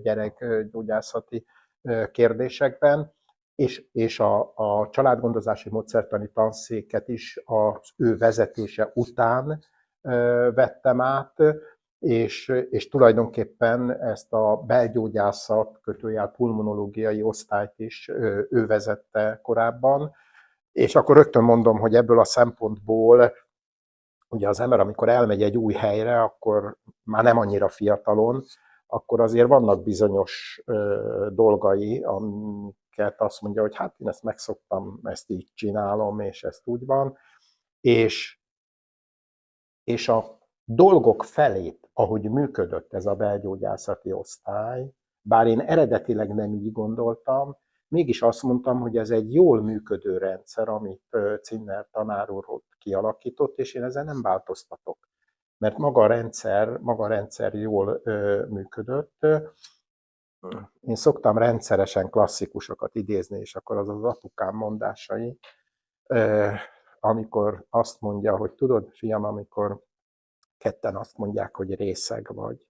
gyerekgyógyászati kérdésekben, és a családgondozási módszertani tanszéket is az ő vezetése után vettem át, és tulajdonképpen ezt a belgyógyászat pulmonológiai osztályt is ő vezette korábban, és akkor rögtön mondom, hogy ebből a szempontból ugye az ember, amikor elmegy egy új helyre, akkor már nem annyira fiatalon, akkor azért vannak bizonyos dolgai, amiket azt mondja, hogy hát én ezt megszoktam, ezt így csinálom, és ezt úgy van, és a dolgok felét, ahogy működött ez a belgyógyászati osztály, bár én eredetileg nem így gondoltam, mégis azt mondtam, hogy ez egy jól működő rendszer, amit Czimmer tanár úr ott kialakított, és én ezen nem változtatok. Mert maga a rendszer jól működött. Én szoktam rendszeresen klasszikusokat idézni, és akkor az apukám mondásai, amikor azt mondja, hogy tudod, fiam, amikor ketten azt mondják, hogy részeg vagy.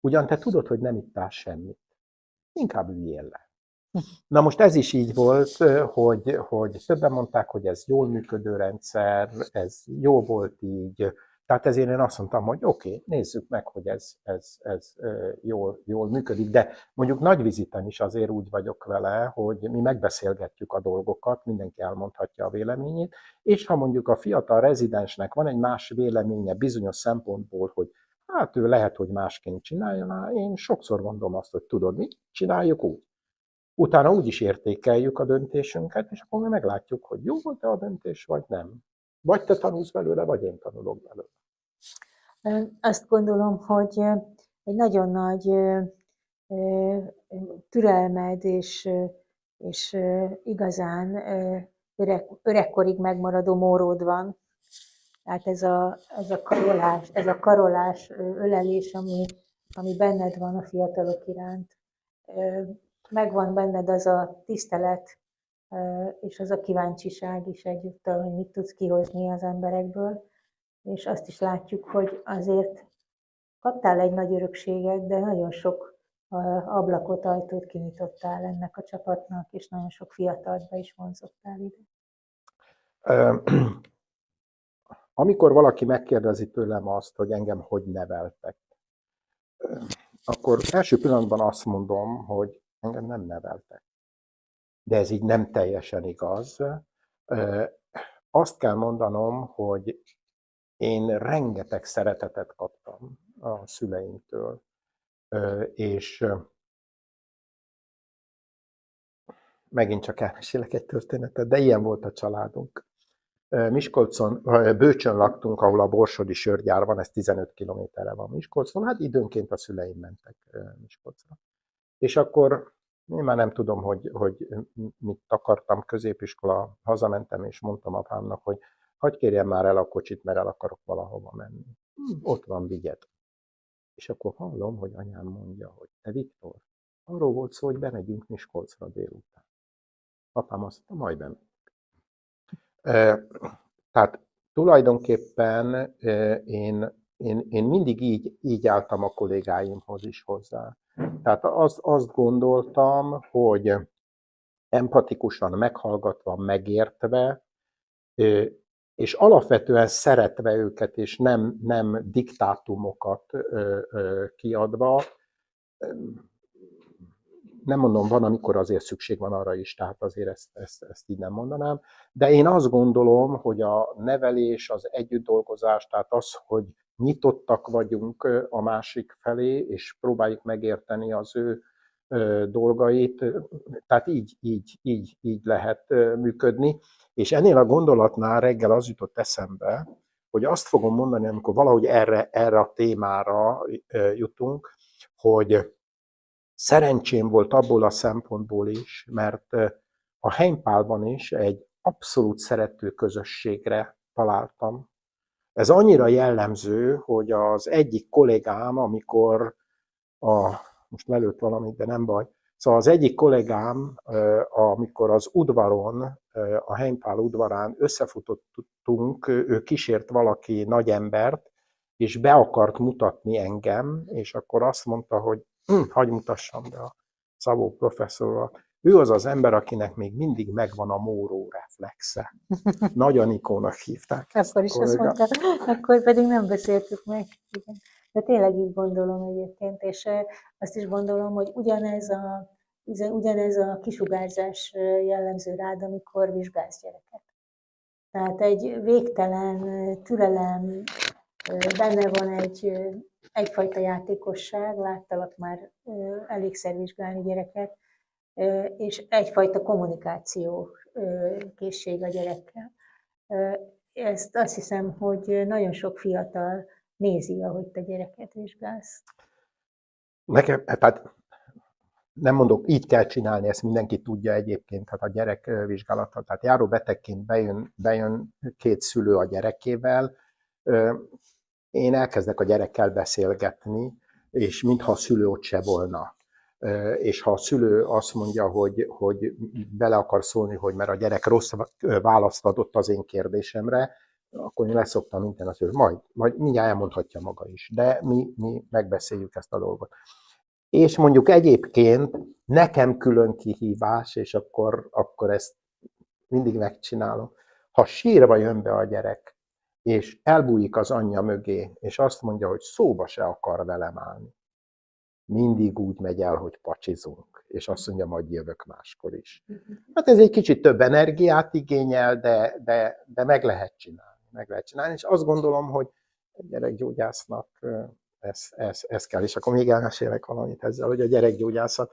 Ugyan te tudod, hogy nem ittál semmit. Inkább üljél le. Na most ez is így volt, hogy többen mondták, hogy ez jól működő rendszer, ez jó volt így, Tehát ezért én azt mondtam, hogy oké, nézzük meg, hogy ez jól működik, de mondjuk Nagyviziten is azért úgy vagyok vele, hogy mi megbeszélgetjük a dolgokat, mindenki elmondhatja a véleményét, és ha mondjuk a fiatal rezidensnek van egy más véleménye bizonyos szempontból, hogy hát ő lehet, hogy másként csinálja, én sokszor mondom azt, hogy tudod, mi csináljuk úgy. Utána úgy is értékeljük a döntésünket, és akkor mi meglátjuk, hogy jó volt-e a döntés, vagy nem. Vagy te tanulsz belőle, vagy én tanulok belőle. Azt gondolom, hogy egy nagyon nagy türelmed és igazán öregkorig megmaradó móród van. Tehát ez a karolás, ölelés, ami benned van a fiatalok iránt. Megvan benned az a tisztelet, és az a kíváncsiság is egyúttal, hogy mit tudsz kihozni az emberekből. És azt is látjuk, hogy azért kaptál egy nagy örökséget, de nagyon sok ablakot, ajtót kinyitottál ennek a csapatnak, és nagyon sok fiatalt be is vonzottál ide. Amikor valaki megkérdezi tőlem azt, hogy engem hogy neveltek, akkor első pillanatban azt mondom, hogy engem nem neveltek. De ez így nem teljesen igaz. Azt kell mondanom, hogy én rengeteg szeretetet kaptam a szüleimtől, és megint csak elmesélek egy történetet, de ilyen volt a családunk. Miskolcon, Bőcsön laktunk, ahol a Borsodi sörgyár van, ez 15 kilométerre van Miskolcon, hát időnként a szüleim mentek Miskolcra. És akkor én már nem tudom, hogy mit akartam, középiskola, hazamentem, és mondtam apámnak, hogy hadd kérjem már el a kocsit, mert el akarok valahova menni. Ott van, vigyed. És akkor hallom, hogy anyám mondja, hogy te Viktor, arról volt szó, hogy bemegyünk Miskolcra délután. Apám azt mondta, majd bemegyünk. Tehát tulajdonképpen én mindig így álltam a kollégáimhoz is hozzá. Tehát azt gondoltam, hogy empatikusan meghallgatva, megértve, és alapvetően szeretve őket, és nem diktátumokat kiadva, nem mondom, van, amikor azért szükség van arra is, tehát azért ezt így nem mondanám, de én azt gondolom, hogy a nevelés, az együttdolgozás, tehát az, hogy nyitottak vagyunk a másik felé, és próbáljuk megérteni az ő dolgait, tehát így lehet működni. És ennél a gondolatnál reggel az jutott eszembe, hogy azt fogom mondani, amikor valahogy erre a témára jutunk, hogy szerencsém volt abból a szempontból is, mert a Heimpálban is egy abszolút szerető közösségre találtam. Ez annyira jellemző, hogy az egyik kollégám, amikor most lelőtt valamit, de nem baj, szóval az egyik kollégám, amikor az udvaron, a Heimpál udvarán összefutottunk, ő kísért valaki nagy embert, és be akart mutatni engem, és akkor azt mondta, hogy hagyj mutassam be a Szabó professzorral. Ő az az ember, akinek még mindig megvan a móró reflexe. Nagy Anikónak hívták. Akkor is azt mondta, akkor pedig nem beszéltük meg. Igen. De tényleg így gondolom egyébként, és azt is gondolom, hogy ugyanez a kisugárzás jellemző rád, amikor vizsgálsz gyereket. Tehát egy végtelen türelem, benne van egyfajta játékosság, láttalak már elégszer vizsgálni gyereket, és egyfajta kommunikáció készség a gyerekkel. Ezt azt hiszem, hogy nagyon sok fiatal nézi, ahogy te gyereket vizsgálsz. Nekem, tehát nem mondok, így kell csinálni, ezt mindenki tudja egyébként, hát a gyerekvizsgálattal, tehát járó betegként bejön két szülő a gyerekével, én elkezdek a gyerekkel beszélgetni, és mintha a szülő ott se volna. És ha a szülő azt mondja, hogy bele akar szólni, hogy mert a gyerek rossz választ adott az én kérdésemre, akkor én leszoktam minden az ő, majd mindjárt elmondhatja maga is, de mi megbeszéljük ezt a dolgot. És mondjuk egyébként nekem külön kihívás, és akkor ezt mindig megcsinálom. Ha sírva jön be a gyerek, és elbújik az anyja mögé, és azt mondja, hogy szóba se akar velem állni. Mindig úgy megy el, hogy pacsizunk, és azt mondja, majd jövök máskor is. Hát ez egy kicsit több energiát igényel, de meg lehet csinálni. Meg lehet csinálni, és azt gondolom, hogy egy gyerekgyógyásznak ez kell. És akkor még elmesélek valamit ezzel, hogy a gyerekgyógyászat.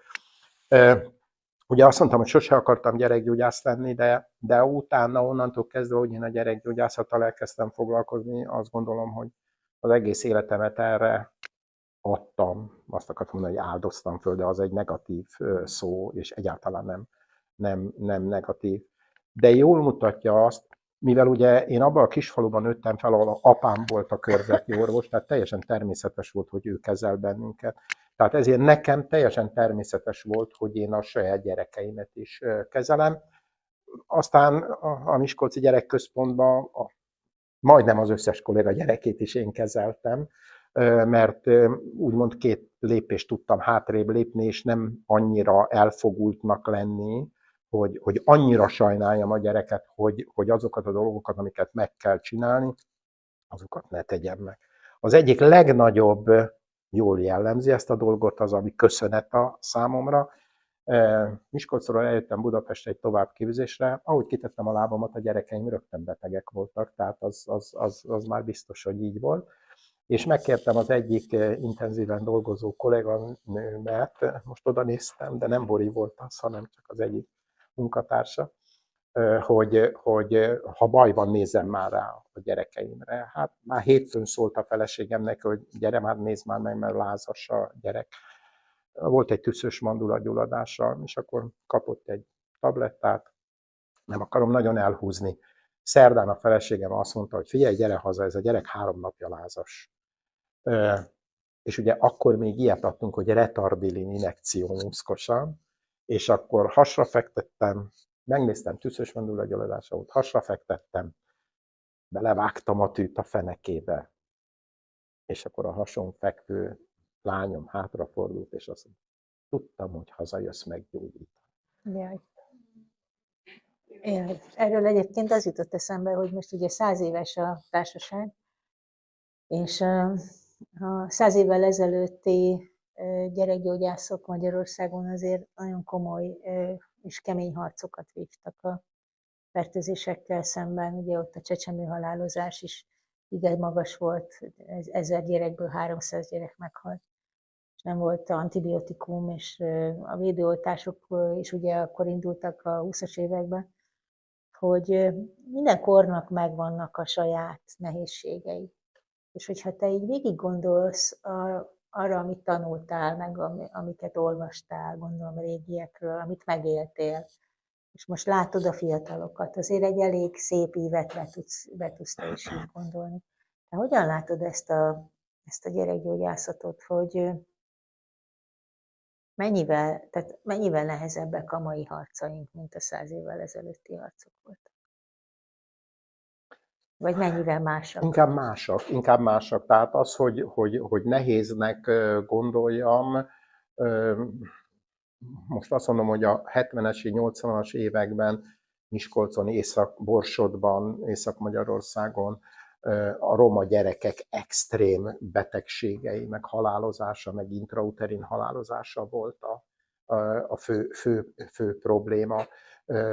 Ugye azt mondtam, hogy sose akartam gyerekgyógyász lenni, de utána, onnantól kezdve, hogy én a gyerekgyógyászattal elkezdtem foglalkozni, azt gondolom, hogy az egész életemet erre adtam, azt akartam mondani, hogy áldoztam föl, de az egy negatív szó, és egyáltalán nem negatív. De jól mutatja azt, mivel ugye én abban a kisfaluban nőttem fel, ahol apám volt a körzeti orvos, tehát teljesen természetes volt, hogy ő kezel bennünket. Tehát ezért nekem teljesen természetes volt, hogy én a saját gyerekeimet is kezelem. Aztán a Miskolci Gyerekközpontban majdnem az összes kolléga gyerekét is én kezeltem, mert úgymond 2 lépést tudtam hátrébb lépni, és nem annyira elfogultnak lenni, hogy annyira sajnáljam a gyereket, hogy azokat a dolgokat, amiket meg kell csinálni, azokat ne tegyem meg. Az egyik legnagyobb, jól jellemzi ezt a dolgot, az, ami köszönet a számomra. Miskolcról eljöttem Budapestre egy továbbképzésre, ahogy kitettem a lábamat, a gyerekeim rögtön betegek voltak, tehát az már biztos, hogy így volt. És megkértem az egyik intenzíven dolgozó kolléganőmet, most oda néztem, de nem Bori volt az, hanem csak az egyik munkatársa, hogy ha baj van, nézzem már rá a gyerekeimre. Hát már hétfőn szólt a feleségemnek, hogy gyere már, nézd már meg, mert lázas a gyerek. Volt egy tüszös mandulatgyulladása, és akkor kapott egy tablettát, nem akarom nagyon elhúzni. Szerdán a feleségem azt mondta, hogy figyelj, gyere haza, ez a gyerek 3 napja lázas. És ugye akkor még ilyet adtunk, hogy retardilin injekció muszkosan, és akkor hasra fektettem, megnéztem, tüszös mandulatgyulladása volt, hasra fektettem, belevágtam a tűt a fenekébe, és akkor a hason fekvő lányom hátrafordult, és azt mondta, tudtam, hogy hazajössz meggyógyítani. Jaj. Jaj. Erről egyébként az jutott eszembe, hogy most ugye 100 éves a társaság, és a 100 évvel ezelőtti gyerekgyógyászok Magyarországon azért nagyon komoly és kemény harcokat vívtak a fertőzésekkel szemben. Ugye ott a csecsemőhalálozás is igen magas volt, 1000 gyerekből 300 gyerek meghalt. És nem volt antibiotikum, és a védőoltások is ugye akkor indultak a 20-as években, hogy minden kornak megvannak a saját nehézségei. És hogyha te így végig gondolsz arra, amit tanultál, meg amiket olvastál, gondolom régiekről, amit megéltél, és most látod a fiatalokat, azért egy elég szép ívet be tudsz te is így gondolni. De hogyan látod ezt a gyerekgyógyászatot, hogy mennyivel nehezebbek a mai harcaink, mint a 100 évvel ezelőtti harcok voltak? Vagy mennyivel másak? Inkább másak. Tehát az, hogy nehéznek gondoljam, most azt mondom, hogy a 70-es, 80-as években Miskolcon, Borsodban, Észak-Magyarországon a roma gyerekek extrém betegségei, meg halálozása, meg intrauterin halálozása volt a fő probléma.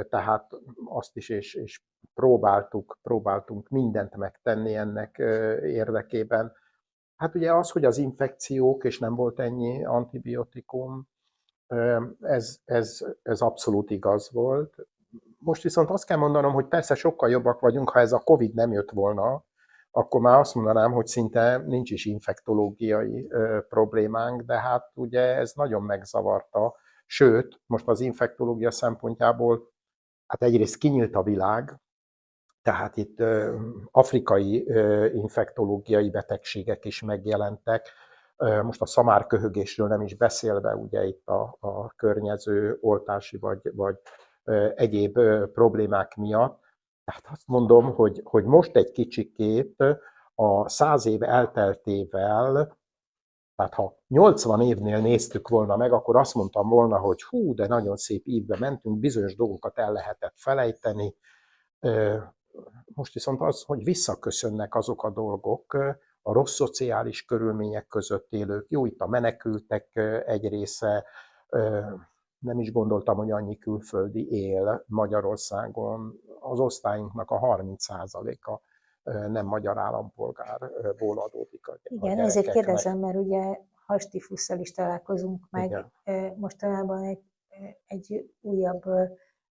Tehát azt is, és próbáltunk mindent megtenni ennek érdekében. Hát ugye az, hogy az infekciók, és nem volt ennyi antibiotikum, ez abszolút igaz volt. Most viszont azt kell mondanom, hogy persze sokkal jobbak vagyunk, ha ez a Covid nem jött volna, akkor már azt mondanám, hogy szinte nincs is infektológiai problémánk, de hát ugye ez nagyon megzavarta. Sőt, most az infektológia szempontjából, hát egyrészt kinyílt a világ, tehát itt afrikai infektológiai betegségek is megjelentek, most a szamárköhögésről nem is beszélve, ugye itt a környező oltási vagy egyéb problémák miatt. Tehát azt mondom, hogy most egy kicsikét a 100 év elteltével, tehát ha 80 évnél néztük volna meg, akkor azt mondtam volna, hogy hú, de nagyon szép ívbe mentünk, bizonyos dolgokat el lehetett felejteni. most viszont az, hogy visszaköszönnek azok a dolgok, a rossz szociális körülmények között élők, jó, itt a menekültek egy része, nem is gondoltam, hogy annyi külföldi él Magyarországon, az osztályunknak a 30%-a nem magyar állampolgárból adódik a Igen, ezért gyerekeknek. kérdezem, mert ugye hastifusszal is találkozunk meg. Igen. Mostanában egy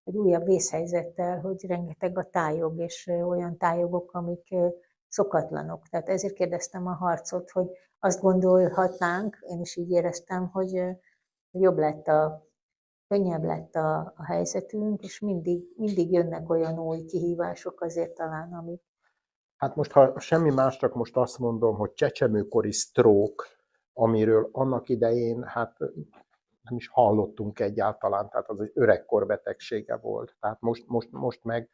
újabb vészhelyzettel, hogy rengeteg a tájog, és olyan tájogok, amik szokatlanok. Tehát ezért kérdeztem a harcot, hogy azt gondolhatnánk, én is így éreztem, hogy könnyebb lett a helyzetünk, és mindig jönnek olyan új kihívások azért talán, amik. Hát most, ha semmi más, csak most azt mondom, hogy csecsemőkori stroke, amiről annak idején hát nem is hallottunk egyáltalán, tehát az egy öregkor betegsége volt. Tehát most meg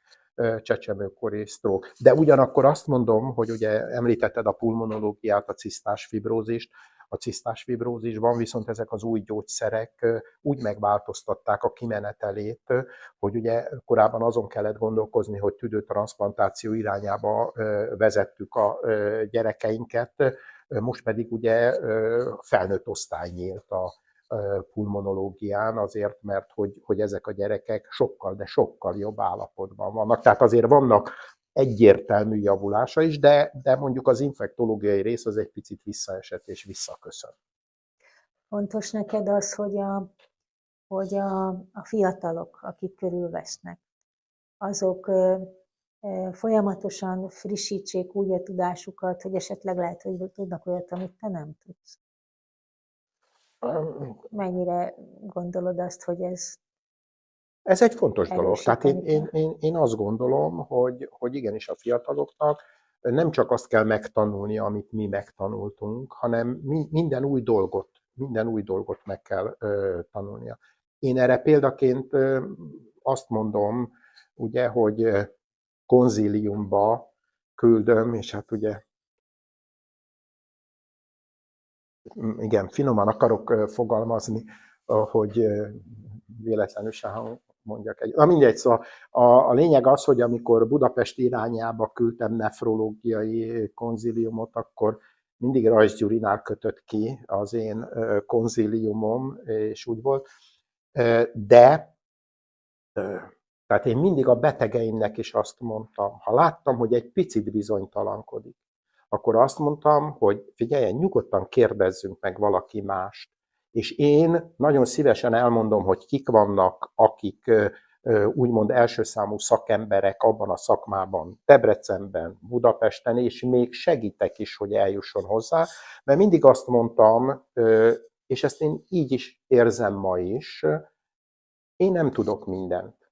csecsemőkori stroke. De ugyanakkor azt mondom, hogy ugye említetted a pulmonológiát, a cisztás fibrózist, a cisztás fibrózisban viszont ezek az új gyógyszerek úgy megváltoztatták a kimenetelét, hogy ugye korábban azon kellett gondolkozni, hogy tüdőtranszplantáció irányába vezettük a gyerekeinket, most pedig ugye felnőtt osztály nyílt a pulmonológián azért, mert hogy ezek a gyerekek sokkal, de sokkal jobb állapotban vannak. Tehát azért vannak egyértelmű javulása is, de mondjuk az infektológiai rész az egy picit visszaesett és visszaköszön. Fontos neked az, hogy a fiatalok, akik körülvesznek, azok folyamatosan frissítsék úgy a tudásukat, hogy esetleg lehet, hogy tudnak olyat, amit te nem tudsz. Mennyire gondolod azt, hogy Ez egy fontos dolog. Tehát erősíteni kell? én azt gondolom, hogy igenis a fiataloknak nem csak azt kell megtanulni, amit mi megtanultunk, hanem minden új dolgot meg kell tanulnia. Én erre példaként azt mondom, ugye, hogy konzíliumba küldöm, és hát ugye igen, finoman akarok fogalmazni, hogy véletlenül se mondjak egy. Na mindegy, szóval a lényeg az, hogy amikor Budapest irányába küldtem nefrológiai konzíliumot, akkor mindig Rajz Gyurinál kötött ki az én konzíliumom, és úgy volt. De tehát én mindig a betegeimnek is azt mondtam, ha láttam, hogy egy picit bizonytalankodik, akkor azt mondtam, hogy figyeljen, nyugodtan kérdezzünk meg valaki mást. És én nagyon szívesen elmondom, hogy kik vannak, akik úgymond elsőszámú szakemberek abban a szakmában, Debrecenben, Budapesten, és még segítek is, hogy eljusson hozzá, mert mindig azt mondtam, és ezt én így is érzem ma is, én nem tudok mindent.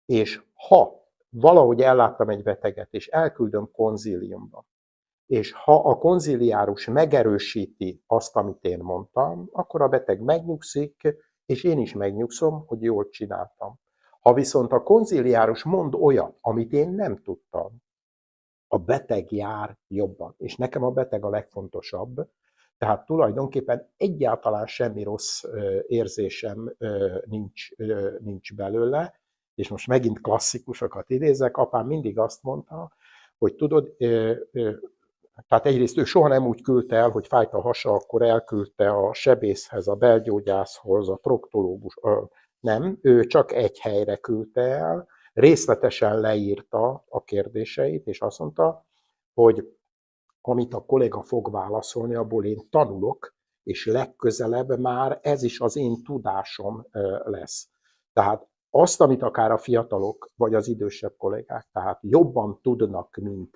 És ha valahogy elláttam egy beteget, és elküldöm konzíliumba, és ha a konziliárus megerősíti azt, amit én mondtam, akkor a beteg megnyugszik, és én is megnyugszom, hogy jól csináltam. Ha viszont a konziliárus mond olyat, amit én nem tudtam, a beteg jár jobban. És nekem a beteg a legfontosabb, tehát tulajdonképpen egyáltalán semmi rossz érzésem nincs belőle, és most megint klasszikusokat idézek, apám mindig azt mondta, hogy tudod, tehát egyrészt ő soha nem úgy küldte el, hogy fájt a hasa, akkor elküldte a sebészhez, a belgyógyászhoz, a proktológus, nem, ő csak egy helyre küldte el, részletesen leírta a kérdéseit, és azt mondta, hogy amit a kolléga fog válaszolni, abból én tanulok, és legközelebb már ez is az én tudásom lesz. Tehát azt, amit akár a fiatalok vagy az idősebb kollégák, tehát jobban tudnak, mint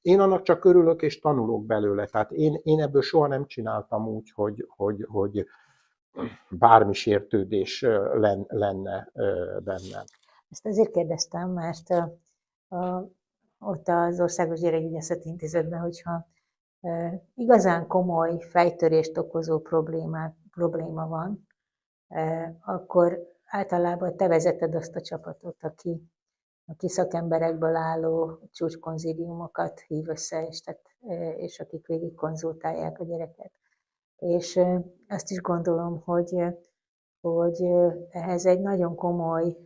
én annak csak örülök és tanulok belőle. Tehát én ebből soha nem csináltam úgy, hogy bármi sértődés lenne bennem. Ezt azért kérdeztem, mert ott az Országos Gyerekgyógyászati Intézetben, hogyha igazán komoly fejtörést okozó probléma van, akkor általában te vezeted azt a csapatot, aki szakemberekből álló csúcskonzíliumokat hív össze, és akik végig konzultálják a gyereket. És azt is gondolom, hogy ehhez egy nagyon komoly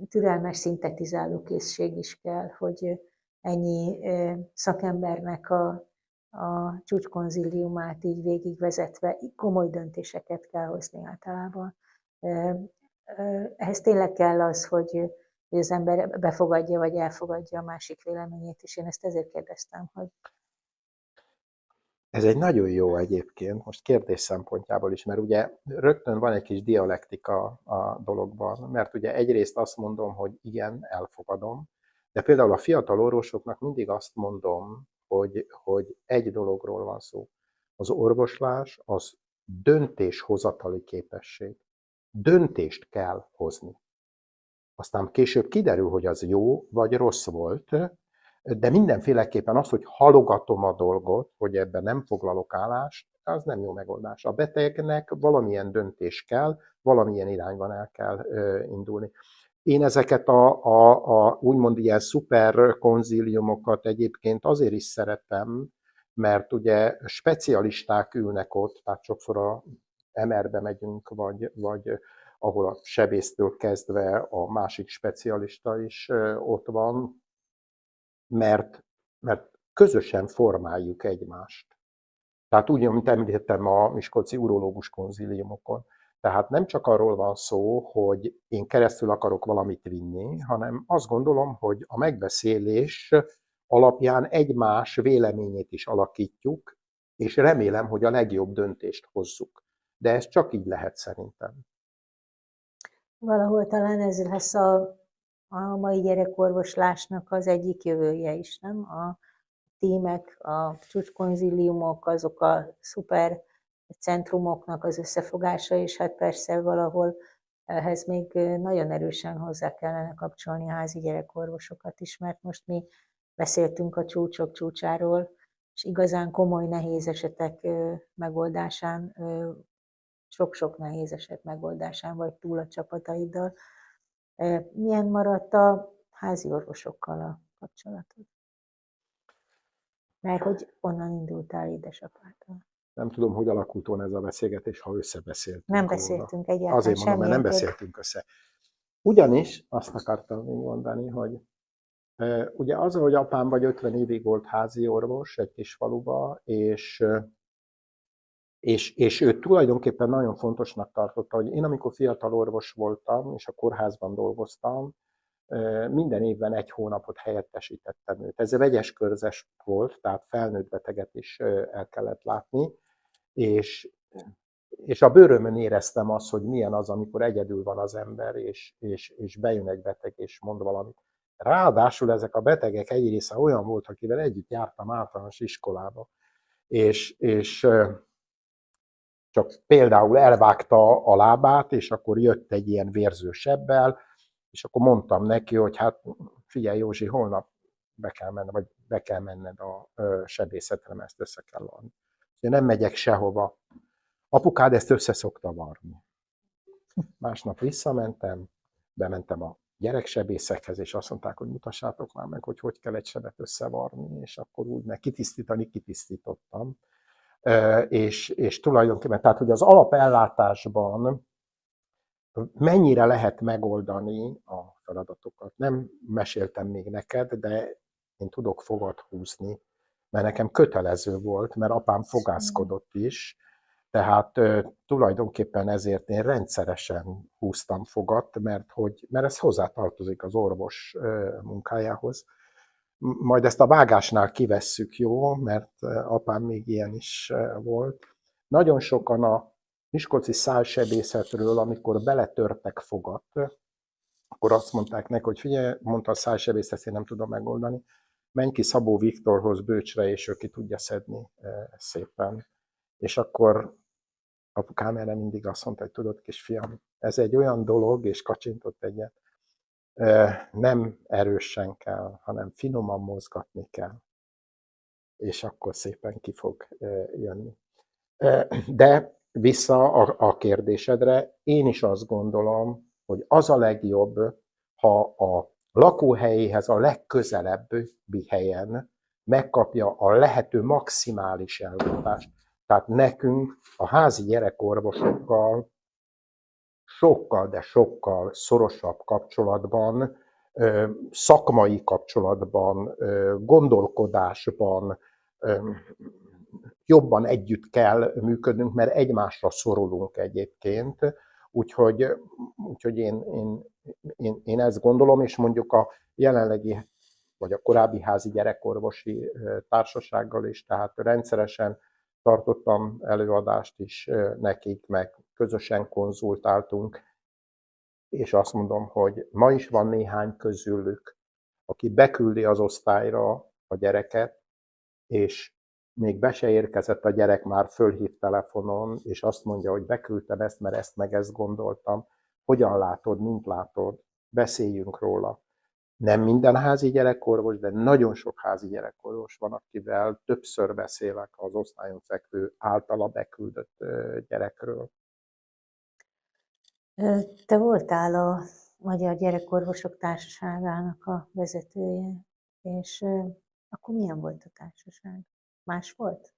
türelmes szintetizáló készség is kell, hogy ennyi szakembernek a csúcskonzíliumát így végigvezetve komoly döntéseket kell hozni általában. Ehhez tényleg kell az, hogy az ember befogadja vagy elfogadja a másik véleményét, és én ezt ezért kérdeztem, hogy... Ez egy nagyon jó egyébként, most kérdés szempontjából is, mert ugye rögtön van egy kis dialektika a dologban, mert ugye egyrészt azt mondom, hogy igen, elfogadom, de például a fiatal orvosoknak mindig azt mondom, hogy egy dologról van szó. Az orvoslás az döntéshozatali képesség. Döntést kell hozni. Aztán később kiderül, hogy az jó vagy rossz volt, de mindenféleképpen az, hogy halogatom a dolgot, hogy ebben nem foglalok állást, az nem jó megoldás. A betegnek valamilyen döntés kell, valamilyen irányban el kell indulni. Én ezeket a úgymond ilyen szuper konzíliumokat egyébként azért is szeretem, mert ugye specialisták ülnek ott, tehát sokszor a MR-be megyünk, vagy ahol a sebésztől kezdve a másik specialista is ott van, mert közösen formáljuk egymást. Tehát úgy, mint említettem a miskolci urológus konzíliumokon. Tehát nem csak arról van szó, hogy én keresztül akarok valamit vinni, hanem azt gondolom, hogy a megbeszélés alapján egymás véleményét is alakítjuk, és remélem, hogy a legjobb döntést hozzuk. De ez csak így lehet szerintem. Valahol talán ez lesz a mai gyerekorvoslásnak az egyik jövője is, nem? A tímek, a csúcskonzíliumok, azok a szuper centrumoknak az összefogása, és hát persze valahol ehhez még nagyon erősen hozzá kellene kapcsolni a házi gyerekorvosokat is, mert most mi beszéltünk a csúcsok csúcsáról, és igazán komoly nehéz esetek megoldásán, sok-sok nehéz eset megoldásán vagy túl a csapataiddal. Milyen maradt a házi orvosokkal a kapcsolatod? Mert hogy onnan indultál édesapától. Nem tudom, hogy alakult volna ez a beszélgetés, ha összebeszéltünk. Nem beszéltünk egyáltalán. Azért mondom, mert nem beszéltünk össze. Ugyanis azt akartam még mondani, hogy ugye az, hogy apám vagy 50 évig volt házi orvos egy kis faluba, és ő tulajdonképpen nagyon fontosnak tartotta, hogy én amikor fiatal orvos voltam, és a kórházban dolgoztam, minden évben 1 hónapot helyettesítettem őt. Ez vegyes körzes volt, tehát felnőtt beteget is el kellett látni, és a bőrömön éreztem azt, hogy milyen az, amikor egyedül van az ember, és bejön egy beteg, és mond valamit. Ráadásul ezek a betegek egy része olyan volt, akivel együtt jártam általános iskolába, és csak például elvágta a lábát, és akkor jött egy ilyen vérző sebbel, és akkor mondtam neki, hogy hát figyelj Józsi, holnap be kell menned a sebészetre, mert ezt össze kell varni. Én nem megyek sehova. Apukád ezt össze szokta varni. Másnap visszamentem, bementem a gyereksebészekhez, és azt mondták, hogy mutassátok már meg, hogy kell egy sebet összevarni, és akkor úgy meg kitisztítottam. És tulajdonképpen, tehát hogy az alapellátásban mennyire lehet megoldani a feladatokat. Nem meséltem még neked, de én tudok fogat húzni, mert nekem kötelező volt, mert apám fogászkodott is, tehát tulajdonképpen ezért én rendszeresen húztam fogat, mert ez hozzátartozik az orvos munkájához. Majd ezt a vágásnál kivesszük, jó, mert apám még ilyen is volt. Nagyon sokan a miskolci szájsebészetről, amikor beletörtek fogat, akkor azt mondták neki, hogy figyelj, mondta a szájsebész, ezt én nem tudom megoldani, menj ki Szabó Viktorhoz Bőcsre, és ő ki tudja szedni szépen. És akkor apukám erre mindig azt mondta, hogy tudod, kisfiam, ez egy olyan dolog, és kacsintott egyet, nem erősen kell, hanem finoman mozgatni kell, és akkor szépen ki fog jönni. De vissza a kérdésedre, én is azt gondolom, hogy az a legjobb, ha a lakóhelyéhez a legközelebbi helyen megkapja a lehető maximális ellátást. Tehát nekünk a házi gyerekorvosokkal sokkal, de sokkal szorosabb kapcsolatban, szakmai kapcsolatban, gondolkodásban jobban együtt kell működnünk, mert egymásra szorulunk egyébként. Úgyhogy én ezt gondolom, és mondjuk a jelenlegi vagy a korábbi házi gyerekorvosi társasággal is, tehát rendszeresen tartottam előadást is nekik, meg közösen konzultáltunk, és azt mondom, hogy ma is van néhány közülük, aki beküldi az osztályra a gyereket, és még be se érkezett a gyerek, már fölhív telefonon, és azt mondja, hogy beküldtem ezt, mert ezt meg ezt gondoltam. Hogyan látod, mint látod? Beszéljünk róla. Nem minden házi gyerekorvos, de nagyon sok házi gyerekorvos van, akivel többször beszélek az osztályon fekvő általa beküldött gyerekről. Te voltál a Magyar Gyerekorvosok Társaságának a vezetője, és akkor milyen volt a társaság? Más volt?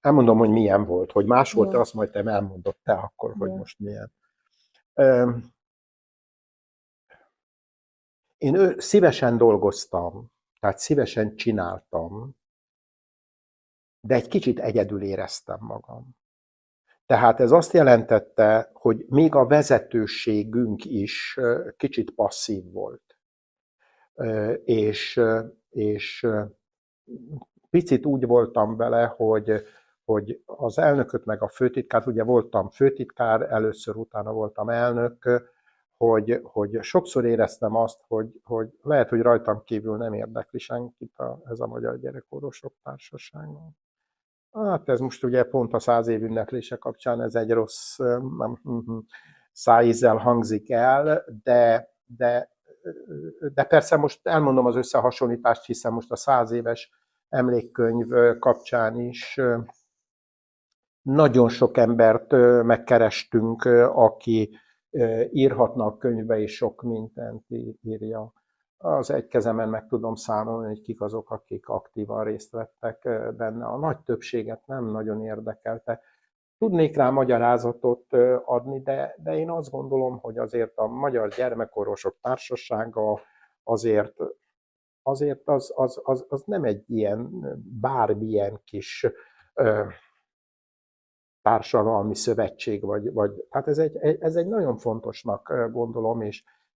Elmondom, hogy milyen volt. Hogy más volt, Jó. azt majd te elmondod te akkor, hogy Jó. most milyen. Én szívesen dolgoztam, tehát szívesen csináltam, de egy kicsit egyedül éreztem magam. Tehát ez azt jelentette, hogy még a vezetőségünk is kicsit passzív volt. És picit úgy voltam vele, hogy az elnököt meg a főtitkárt, ugye voltam főtitkár, először utána voltam elnök, hogy sokszor éreztem azt, hogy lehet, hogy rajtam kívül nem érdekli senkit ez a Magyar Gyerekorvosok Társasága. Hát ez most ugye pont a 100 év ünneplése kapcsán ez egy rossz szájízzel hangzik el, de persze most elmondom az összehasonlítást, hiszen most a 100 éves emlékkönyv kapcsán is nagyon sok embert megkerestünk, aki írhatna a könyvbe, és sok mindent írja. Az egy kezemen meg tudom számolni, hogy kik azok, akik aktívan részt vettek benne. A nagy többséget nem nagyon érdekelte. Tudnék rá magyarázatot adni, de én azt gondolom, hogy azért a Magyar Gyermekorvosok Társasága azért az nem egy ilyen bármilyen kis társadalmi szövetség, vagy hát ez egy nagyon fontosnak gondolom,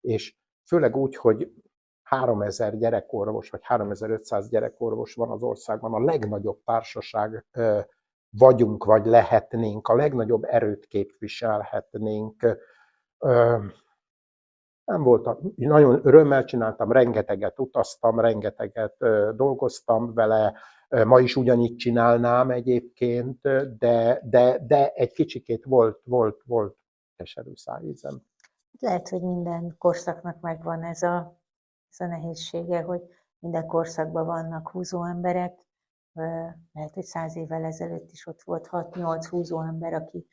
és főleg úgy, hogy 3000 gyerekorvos, vagy 3500 gyerekorvos van az országban, a legnagyobb társaság vagyunk, vagy lehetnénk, a legnagyobb erőt képviselhetnénk. Nem voltam, nagyon örömmel csináltam, rengeteget utaztam, rengeteget dolgoztam vele, ma is ugyanígy csinálnám egyébként, de egy kicsikét volt keserű szájízem. Lehet, hogy minden korszaknak megvan ez a nehézsége, hogy minden korszakban vannak húzó emberek. Lehet, hogy 100 évvel ezelőtt is ott volt 6-8 húzó ember, aki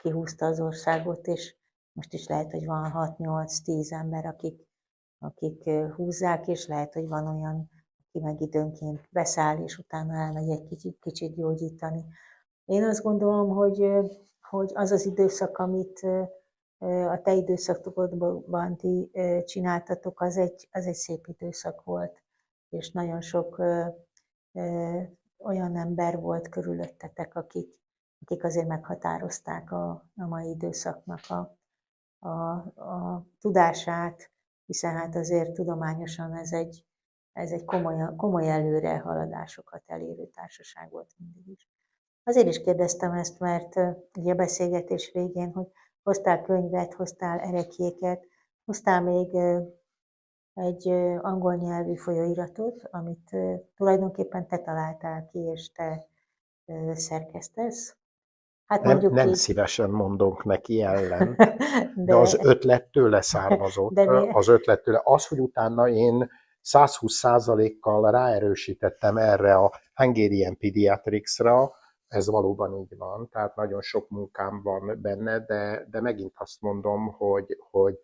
húzta az országot, és most is lehet, hogy van 6-8-10 ember, akik húzzák, és lehet, hogy van olyan, aki meg időnként beszáll, és utána elmegy egy kicsit gyógyítani. Én azt gondolom, hogy az az időszak, amit a te időszakotokban ti csináltatok, az egy szép időszak volt, és nagyon sok olyan ember volt körülöttetek, akik azért meghatározták a mai időszaknak a tudását, hiszen hát azért tudományosan ez egy komoly előre haladásokat elérő társaság volt mindig is. Azért is kérdeztem ezt, mert ugye a beszélgetés végén, hogy hoztál könyvet, hoztál ereklyéket, hoztál még egy angol nyelvű folyóiratot, amit tulajdonképpen te találtál ki, és te szerkesztesz. Hát Nem szívesen mondunk neki ellen, de az de, ötlet tőle származott. de Az ötlet tőle. Az, hogy utána én 120%-kal ráerősítettem erre a Hungarian Pediatrics-ra, ez valóban így van, tehát nagyon sok munkám van benne, de megint azt mondom, hogy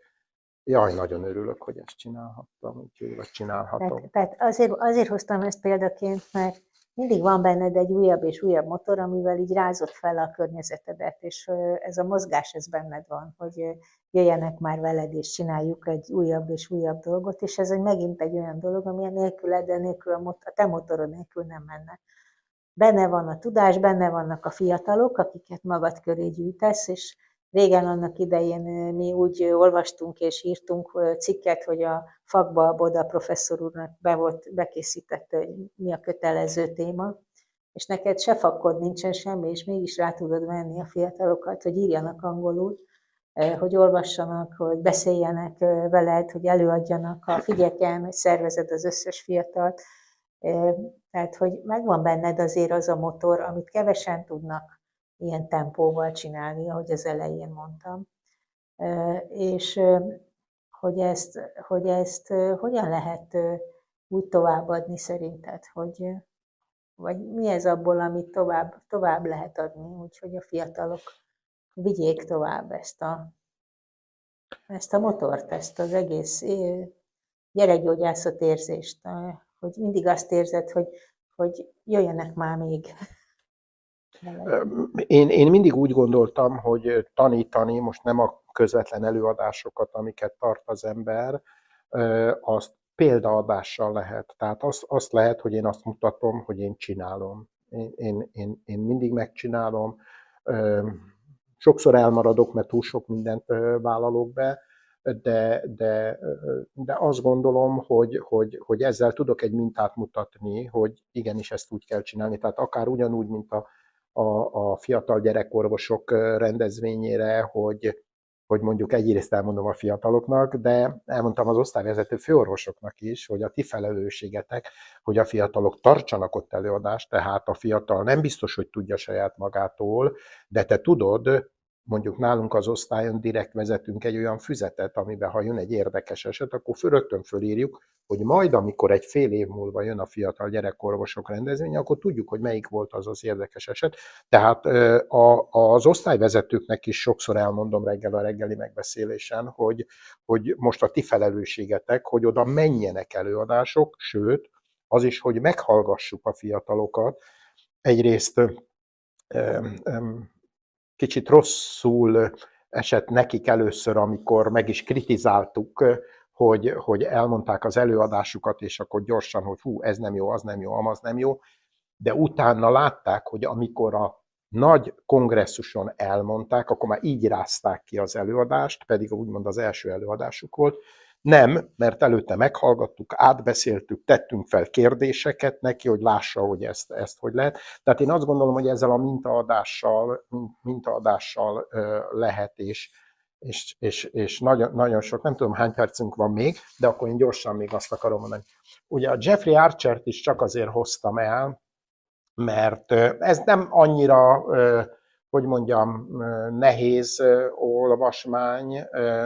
jaj, nagyon örülök, hogy ezt csinálhattam, úgyhogy vagy csinálhatom. tehát azért hoztam ezt példaként, mert mindig van benned egy újabb és újabb motor, amivel így rázod fel a környezetedet, és ez a mozgás, ez benned van, hogy jöjjenek már veled, és csináljuk egy újabb és újabb dolgot, és ez megint egy olyan dolog, ami nélküled, de nélkül a te motorod nélkül nem menne. Benne van a tudás, benne vannak a fiatalok, akiket magad köré gyűjtesz, és régen annak idején mi úgy olvastunk és írtunk cikket, hogy a fakba Boda professzor úrnak bekészítette, hogy mi a kötelező téma, és neked se fakkod nincsen semmi, és mégis rá tudod venni a fiatalokat, hogy írjanak angolul, hogy olvassanak, hogy beszéljenek veled, hogy előadjanak, ha figyeljen, hogy szervezed az összes fiatalt. Tehát, hogy megvan benned azért az a motor, amit kevesen tudnak ilyen tempóval csinálni, ahogy az elején mondtam. És hogy ezt hogyan lehet úgy továbbadni szerinted, vagy mi ez abból, amit tovább lehet adni, úgyhogy a fiatalok vigyék tovább ezt a motort, ezt az egész gyerekgyógyászat érzést, hogy mindig azt érzed, hogy jöjjenek már még. Én mindig úgy gondoltam, hogy tanítani, most nem a közvetlen előadásokat, amiket tart az ember, azt példaadással lehet. Tehát azt lehet, hogy én azt mutatom, hogy én csinálom. Én mindig megcsinálom. Sokszor elmaradok, mert túl sok mindent vállalok be, de azt gondolom, hogy ezzel tudok egy mintát mutatni, hogy igenis ezt úgy kell csinálni. Tehát akár ugyanúgy, mint a fiatal gyerekorvosok rendezvényére, hogy mondjuk egyrészt elmondom a fiataloknak, de elmondtam az osztályvezető főorvosoknak is, hogy a ti felelősségetek, hogy a fiatalok tartsanak ott előadást, tehát a fiatal nem biztos, hogy tudja saját magától, de te tudod, mondjuk nálunk az osztályon direkt vezetünk egy olyan füzetet, amiben ha jön egy érdekes eset, akkor rögtön fölírjuk, hogy majd, amikor egy fél év múlva jön a fiatal gyerekorvosok rendezvény, akkor tudjuk, hogy melyik volt az érdekes eset. Tehát az osztályvezetőknek is sokszor elmondom reggel a reggeli megbeszélésen, hogy most a ti felelősségetek, hogy oda menjenek előadások, sőt, az is, hogy meghallgassuk a fiatalokat. Egyrészt kicsit rosszul esett nekik először, amikor meg is kritizáltuk, hogy elmondták az előadásukat, és akkor gyorsan, hogy hú, ez nem jó, az nem jó, amaz nem jó, de utána látták, hogy amikor a nagy kongresszuson elmondták, akkor már így rázták ki az előadást, pedig úgymond az első előadásuk volt. Nem, mert előtte meghallgattuk, átbeszéltük, tettünk fel kérdéseket neki, hogy lássa, hogy ezt hogy lehet. Tehát én azt gondolom, hogy ezzel a mintaadással lehet, és nagyon, nagyon sok, nem tudom hány percünk van még, de akkor én gyorsan még azt akarom mondani. Ugye a Jeffrey Archert is csak azért hoztam el, mert ez nem annyira, hogy mondjam, nehéz olvasmány,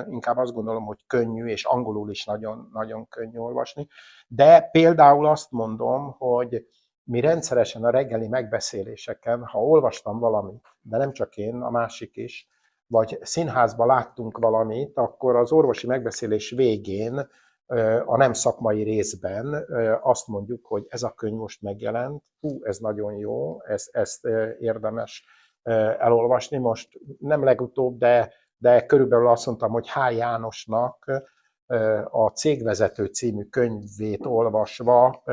inkább azt gondolom, hogy könnyű, és angolul is nagyon, nagyon könnyű olvasni. De például azt mondom, hogy mi rendszeresen a reggeli megbeszéléseken, ha olvastam valamit, de nem csak én, a másik is, vagy színházban láttunk valamit, akkor az orvosi megbeszélés végén a nem szakmai részben azt mondjuk, hogy ez a könyv most megjelent, ez nagyon jó, ezt érdemes elolvasni. Most nem legutóbb, de körülbelül azt mondtam, hogy H. Jánosnak a Cégvezető című könyvét olvasva,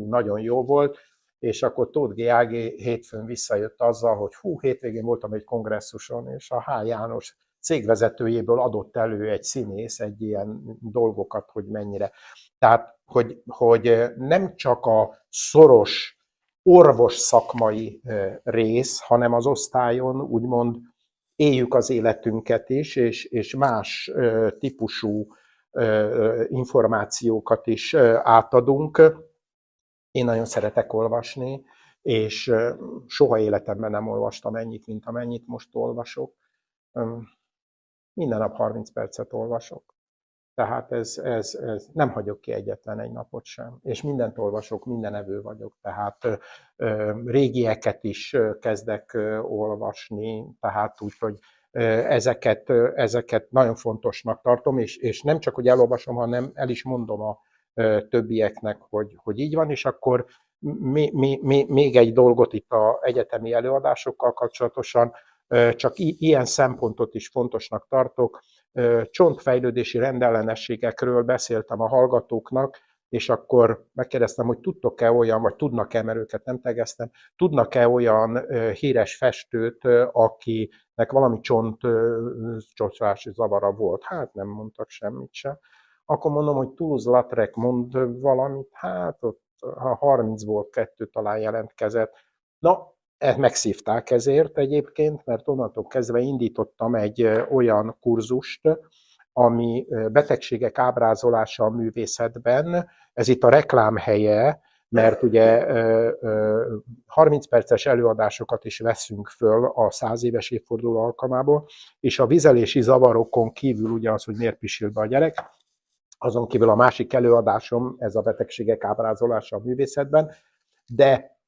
nagyon jó volt, és akkor Tóth G. Ági hétfőn visszajött azzal, hogy hétvégén voltam egy kongresszuson, és a H. János cégvezetőjéből adott elő egy színész egy ilyen dolgokat, hogy mennyire. Tehát, hogy nem csak a szoros orvos szakmai rész, hanem az osztályon úgymond éljük az életünket is, és más típusú információkat is átadunk. Én nagyon szeretek olvasni, és soha életemben nem olvastam ennyit, mint amennyit most olvasok. Minden nap 30 percet olvasok. Tehát ez nem hagyok ki egyetlen egy napot sem. És mindent olvasok, mindenevő vagyok. Tehát régieket is kezdek olvasni, tehát úgy, hogy ezeket nagyon fontosnak tartom, és nem csak, hogy elolvasom, hanem el is mondom a többieknek, hogy így van, és akkor még egy dolgot itt az egyetemi előadásokkal kapcsolatosan, csak ilyen szempontot is fontosnak tartok. Csontfejlődési rendellenességekről beszéltem a hallgatóknak, és akkor megkérdeztem, hogy tudtok-e olyan, vagy tudnak-e, mert őket nem tegeztem, tudnak-e olyan híres festőt, akinek valami csontcsontvási zavara volt? Hát nem mondtak semmit sem. Akkor mondom, hogy Toulouse-Lautrec mond valamit, hát ott ha 30-ból 2 talán jelentkezett. Na, megszívták ezért egyébként, mert onnantól kezdve indítottam egy olyan kurzust, ami betegségek ábrázolása a művészetben. Ez itt a reklám helye, mert ugye 30 perces előadásokat is veszünk föl a 100 éves évforduló alkalmából, és a vizelési zavarokon kívül ugye az, hogy miért pisil be a gyerek, azon kívül a másik előadásom, ez a betegségek ábrázolása a művészetben, de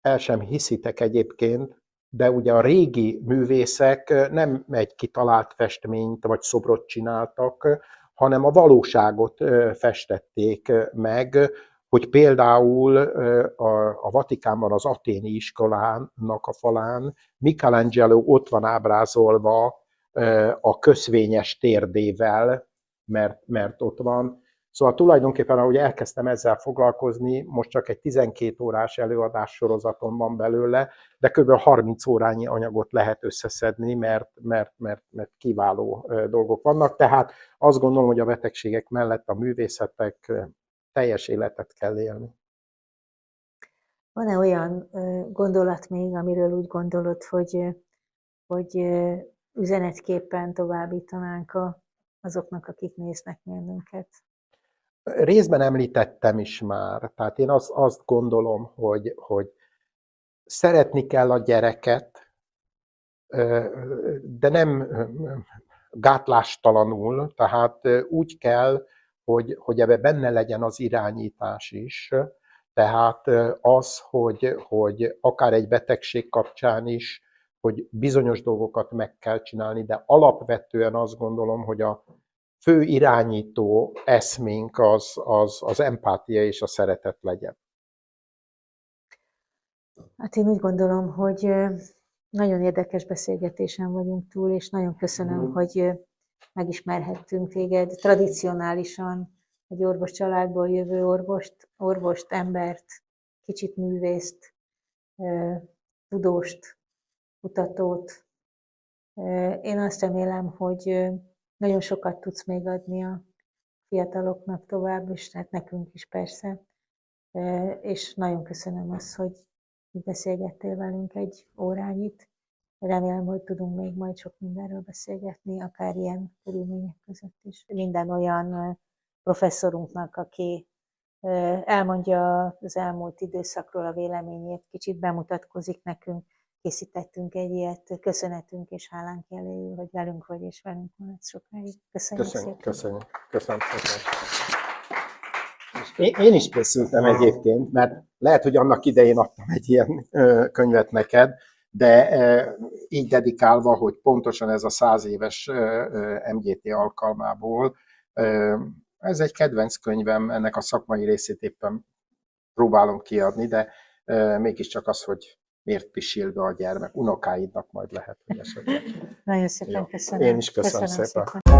el sem hiszitek egyébként, de ugye a régi művészek nem egy kitalált festményt vagy szobrot csináltak, hanem a valóságot festették meg, hogy például a Vatikánban az athéni iskolának a falán Michelangelo ott van ábrázolva a köszvényes térdével, mert ott van. Szóval tulajdonképpen, ahogy elkezdtem ezzel foglalkozni, most csak egy 12 órás előadás sorozaton van belőle, de kb. 30 órányi anyagot lehet összeszedni, mert kiváló dolgok vannak. Tehát azt gondolom, hogy a betegségek mellett a művészetek teljes életet kell élni. Van-e olyan gondolat még, amiről úgy gondolod, hogy üzenetképpen továbbítanánk azoknak, akik néznek bennünket? Részben említettem is már, tehát én azt gondolom, hogy szeretni kell a gyereket, de nem gátlástalanul, tehát úgy kell, hogy ebbe benne legyen az irányítás is, tehát az, hogy akár egy betegség kapcsán is, hogy bizonyos dolgokat meg kell csinálni, de alapvetően azt gondolom, hogy a fő irányító eszménk az empátia és a szeretet legyen. Hát én úgy gondolom, hogy nagyon érdekes beszélgetésen vagyunk túl, és nagyon köszönöm, hogy megismerhettünk téged. Tradicionálisan egy orvos családból jövő orvost, embert, kicsit művészt, tudóst, kutatót. Én azt remélem, hogy nagyon sokat tudsz még adni a fiataloknak tovább, és hát nekünk is persze. És nagyon köszönöm azt, hogy beszélgettél velünk egy órányit. Remélem, hogy tudunk még majd sok mindenről beszélgetni, akár ilyen körülmények között is. Minden olyan professzorunknak, aki elmondja az elmúlt időszakról a véleményét, kicsit bemutatkozik nekünk, készítettünk egy ilyet, köszönetünk és hálánk jeléül, hogy velünk vagy és velünk van sokáig. Köszönjük szépen. Köszönöm szépen. Én is készültem egyébként, mert lehet, hogy annak idején adtam egy ilyen könyvet neked, de így dedikálva, hogy pontosan ez a 100 éves MGT alkalmából, ez egy kedvenc könyvem, ennek a szakmai részét éppen próbálom kiadni, de mégiscsak az, hogy miért pisil be a gyermek, unokáidnak majd lehet, hogy esetleg. Nagyon szépen köszönöm. Én is köszönöm szépen.